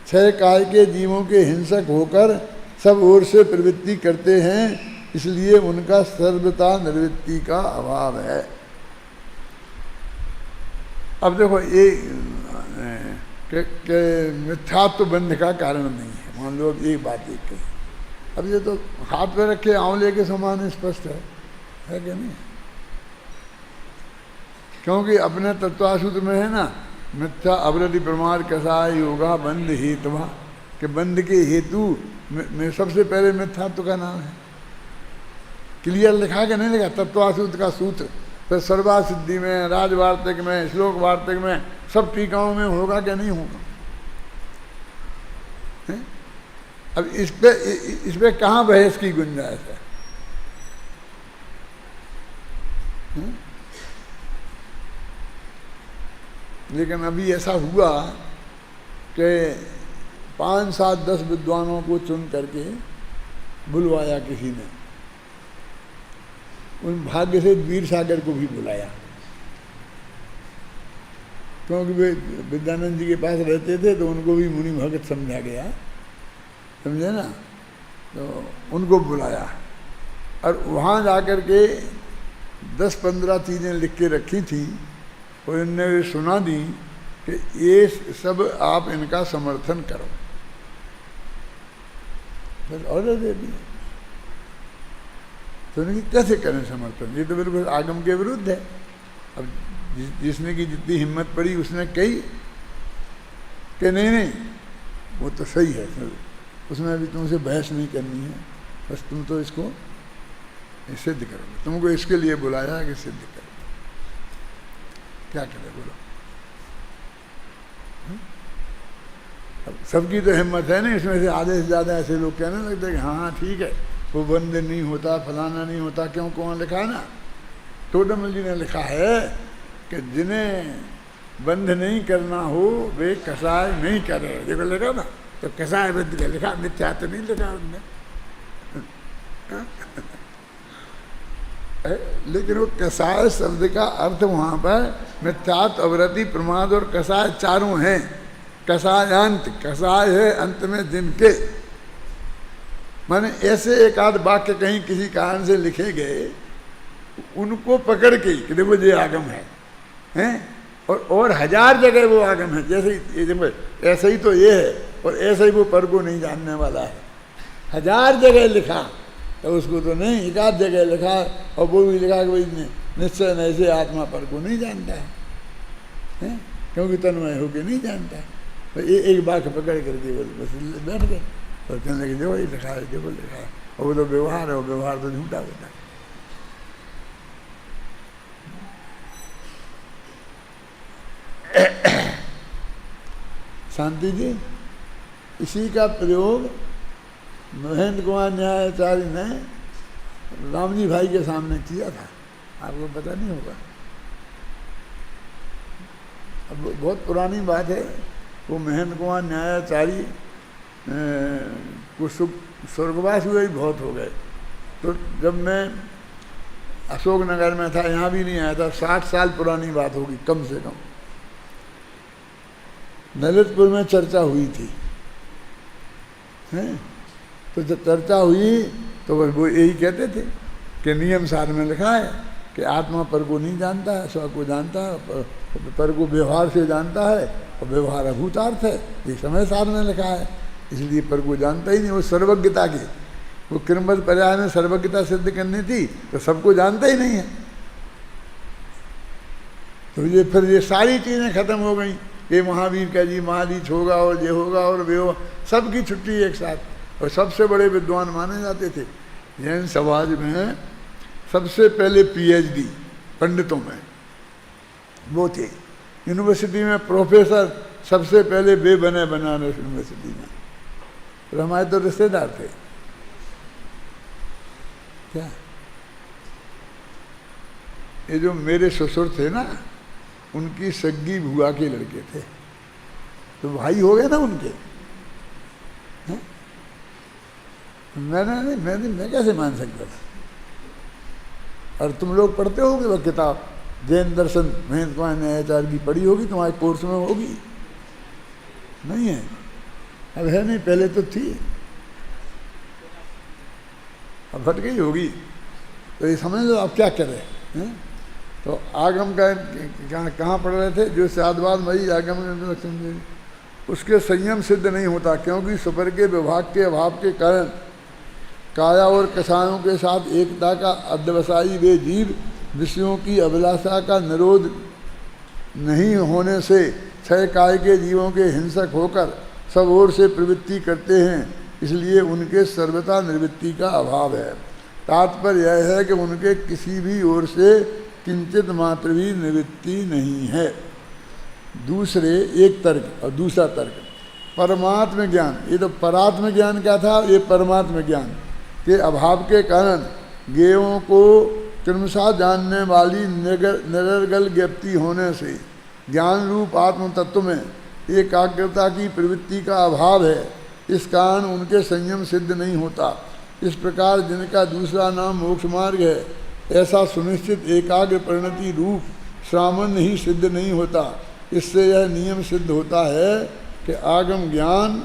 A: छह काय के जीवों के हिंसक होकर सब ओर से प्रवृत्ति करते हैं, इसलिए उनका सर्वथा निर्वृत्ति का अभाव है। अब देखो ये कि मिथ्यात्व बंध का कारण नहीं है, मान लो अब एक बात एक कही, अब ये तो हाथ पे रखे आंवले के समान स्पष्ट है कि नहीं। क्योंकि अपने तत्वासूत्र में है ना, मिथ्या अवरति प्रमाद कसाय योगा बंध हेतुवा, कि बंध के हेतु में सबसे पहले मिथ्यात्व का नाम है। क्लियर लिखा कि नहीं लिखा, तत्वासूत्र का सूत्र, फिर सर्वा सिद्धि में, राजवार्तिक में, श्लोक वार्तिक में, सब टीकाओं में होगा क्या नहीं होगा है? अब इस पे कहाँ बहस की गुंजाइश है? लेकिन अभी ऐसा हुआ कि 5, 7, 10 विद्वानों को चुन करके बुलवाया किसी ने, उन भाग्य से वीर सागर को भी बुलाया, क्योंकि वे विद्यानंद जी के पास रहते थे तो उनको भी मुनि भगत समझा गया, समझे ना। तो उनको बुलाया और वहाँ जाकर के 10-15 चीज़ें लिख के रखी थी और इनने सुना दी कि ये सब आप इनका समर्थन करो, बस ऑर्डर दे दिया। तो इनकी कैसे करें समर्थन, ये तो बिल्कुल आगम के विरुद्ध है। अब जिसने की जितनी हिम्मत पड़ी उसने कही कि नहीं वो तो सही है, उसमें अभी तुमसे बहस नहीं करनी है, बस तुम तो इसको सिद्ध करोगे, तुमको इसके लिए बुलाया है कि सिद्ध करो। क्या करें बोलो। अब सबकी तो हिम्मत है नहीं, इसमें से आधे से ज़्यादा ऐसे लोग कहने लगते कि हाँ ठीक है, वो बंद नहीं होता, फलाना नहीं होता। क्यों, कौन लिखा है ना, टोडरमल जी ने लिखा है कि जिन्हें बंध नहीं करना हो वे कसाय नहीं करे। देखो लिखा ना, तो कसाय बंध का लिखा, मिथ्या तो नहीं लिखा उनने। लेकिन वो कसाय शब्द का अर्थ वहाँ पर मिथ्यात्व, अवरति, प्रमाद और कसाय चारों हैं। कसायांत, कसाय है अंत में जिनके, माने ऐसे एक आध वाक्य कहीं किसी कारण से लिखे गए, उनको पकड़ के कि देखो ये आगम है, हैं? और 1000 जगह वो आगम है। जैसे ऐसे ही तो ये है और ऐसे ही वो पर को नहीं जानने वाला है। 1000 जगह लिखा तो उसको तो नहीं, एक आध जगह लिखा और वो भी लिखा कि भाई निश्चय नहीं से आत्मा पर को नहीं जानता है, क्योंकि तन्मय होके नहीं जानता है। तो एक वाक्य पकड़ करके बस बैठ गए और कहने लगे देखो ये लिखा है, देखो लिखा है। और वो तो व्यवहार है, वो व्यवहार तो झूठा होता है। शांति जी, इसी का प्रयोग महेंद्र कुमार न्यायाचार्य ने रामजी भाई के सामने किया था, आपको पता नहीं होगा। अब बहुत पुरानी बात है। वो महेंद्र कुमार न्यायाचार्य को स्वर्गवास हुए ही बहुत हो गए। तो जब मैं अशोकनगर में था, यहाँ भी नहीं आया था, 60 साल पुरानी बात होगी कम से कम, ललितपुर में चर्चा हुई थी, हैं? तो जब चर्चा हुई तो वो यही कहते थे कि नियम सार में लिखा है कि आत्मा पर को नहीं जानता है, स्व को जानता है, पर को व्यवहार से जानता है, और व्यवहार अभूतार्थ है, ये समय सार में लिखा है, इसलिए पर को जानता ही नहीं। वो सर्वज्ञता की, वो क्रमबद्ध पर्याय में सर्वज्ञता सिद्ध करनी थी, तो सबको जानता ही नहीं है। तो ये फिर ये सारी चीज़ें खत्म हो गई। ये महावीर का जी महादीच होगा और ये होगा और वे हो, सबकी छुट्टी एक साथ। और सबसे बड़े विद्वान माने जाते थे जैन समाज में। सबसे पहले PhD पंडितों में वो थे। यूनिवर्सिटी में प्रोफेसर सबसे पहले वे बने बनारस यूनिवर्सिटी में, और हमारे तो रिश्तेदार थे। क्या ये जो मेरे ससुर थे ना, उनकी सग्गी बुआ के लड़के थे, तो भाई हो गए ना उनके। मैं कैसे मान सकता था। और तुम लोग पढ़ते होगे वह किताब जैन दर्शन महेंद्र कुमार न्यायाचार्य की, पढ़ी होगी, तुम्हारे कोर्स में होगी। नहीं है, अब है नहीं, पहले तो थी, अब हट गई होगी। तो ये समझ लो अब क्या करें, हैं? तो आगम का कहाँ पढ़ रहे थे, जो साधवाद मई आगम उसके संयम सिद्ध नहीं होता, क्योंकि सुपर के विभाग के अभाव के कारण काया और कषायों के साथ एकता का अध्यवसायी वे जीव विषयों की अभिलाषा का निरोध नहीं होने से क्षय काय के जीवों के हिंसक होकर सब ओर से प्रवृत्ति करते हैं, इसलिए उनके सर्वथा निवृत्ति का अभाव है। तात्पर्य यह है कि उनके किसी भी ओर से किंचित मात्र भी निवृत्ति नहीं है। दूसरे एक तर्क और दूसरा तर्क परमात्म ज्ञान, ये तो परात्म ज्ञान क्या था, ये परमात्म ज्ञान के अभाव के कारण ज्ञेयों को क्रमशः जानने वाली निरर्गल ज्ञप्ति होने से ज्ञान रूप आत्म तत्व में एकाग्रता की प्रवृत्ति का अभाव है। इस कारण उनके संयम सिद्ध नहीं होता। इस प्रकार जिनका दूसरा नाम मोक्ष मार्ग है, ऐसा सुनिश्चित एकाग्र परिणति रूप श्रावण ही सिद्ध नहीं होता। इससे यह नियम सिद्ध होता है कि आगम ज्ञान,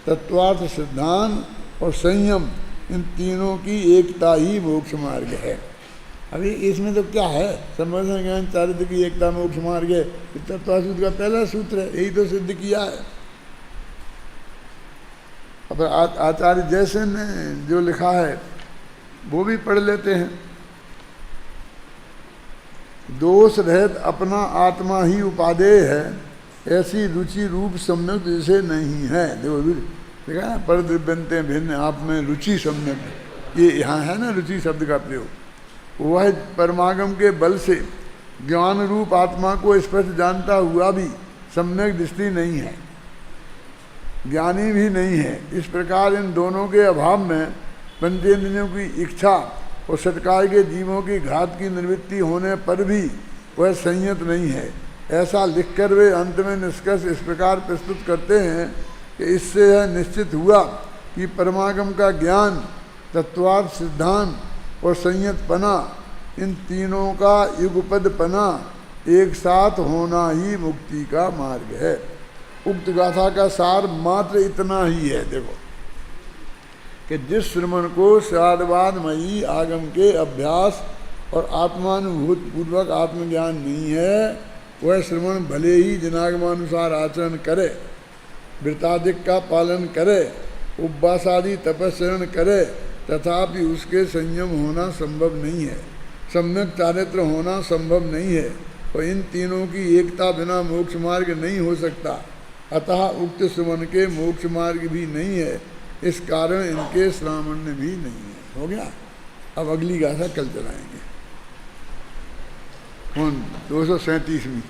A: तत्वार्थ सिद्धांत और संयम, इन तीनों की एकता ही मोक्ष मार्ग है। अभी इसमें तो क्या है, संवर्धन ज्ञान चारित्र की एकता मोक्ष मार्ग है, तत्वासूत्र का पहला सूत्र है, यही तो सिद्ध किया है। अब आचार्य जैसे ने जो लिखा है वो भी पढ़ लेते हैं। दोष रहित अपना आत्मा ही उपादेय है, ऐसी रुचि रूप सम्यक जैसे नहीं है। देखो देखा ना, पर द्रव्यंते भिन्न आप में रुचि सम्यक, ये यहाँ है ना रुचि शब्द का प्रयोग। वह परमागम के बल से ज्ञान रूप आत्मा को स्पष्ट जानता हुआ भी सम्यक दृष्टि नहीं है, ज्ञानी भी नहीं है। इस प्रकार इन दोनों के अभाव में पंचेंद्रियों की इच्छा और सटकाय के जीवों की घात की निवृत्ति होने पर भी वह संयत नहीं है। ऐसा लिखकर वे अंत में निष्कर्ष इस प्रकार प्रस्तुत करते हैं कि इससे यह निश्चित हुआ कि परमागम का ज्ञान, तत्वार्थ सिद्धांत और संयतपना, इन तीनों का युगपदपना एक साथ होना ही मुक्ति का मार्ग है। उक्त गाथा का सार मात्र इतना ही है, देखो, कि जिस श्रमण को साधवादमयी आगम के अभ्यास और आत्मानुभूत पूर्वक आत्मज्ञान नहीं है, वह श्रमण भले ही जनागमानुसार आचरण करे, वृतादिक का पालन करे, उपवास आदि तपस्रण करे, तथापि उसके संयम होना संभव नहीं है, सम्यक चारित्र होना संभव नहीं है, और इन तीनों की एकता बिना मोक्ष मार्ग नहीं हो सकता। अतः उक्त श्रवण के मोक्ष मार्ग भी नहीं है, इस कारण इनके श्रावण्य भी नहीं है। हो गया। अब अगली गाथा कल चलाएंगे। कौन 237वीं।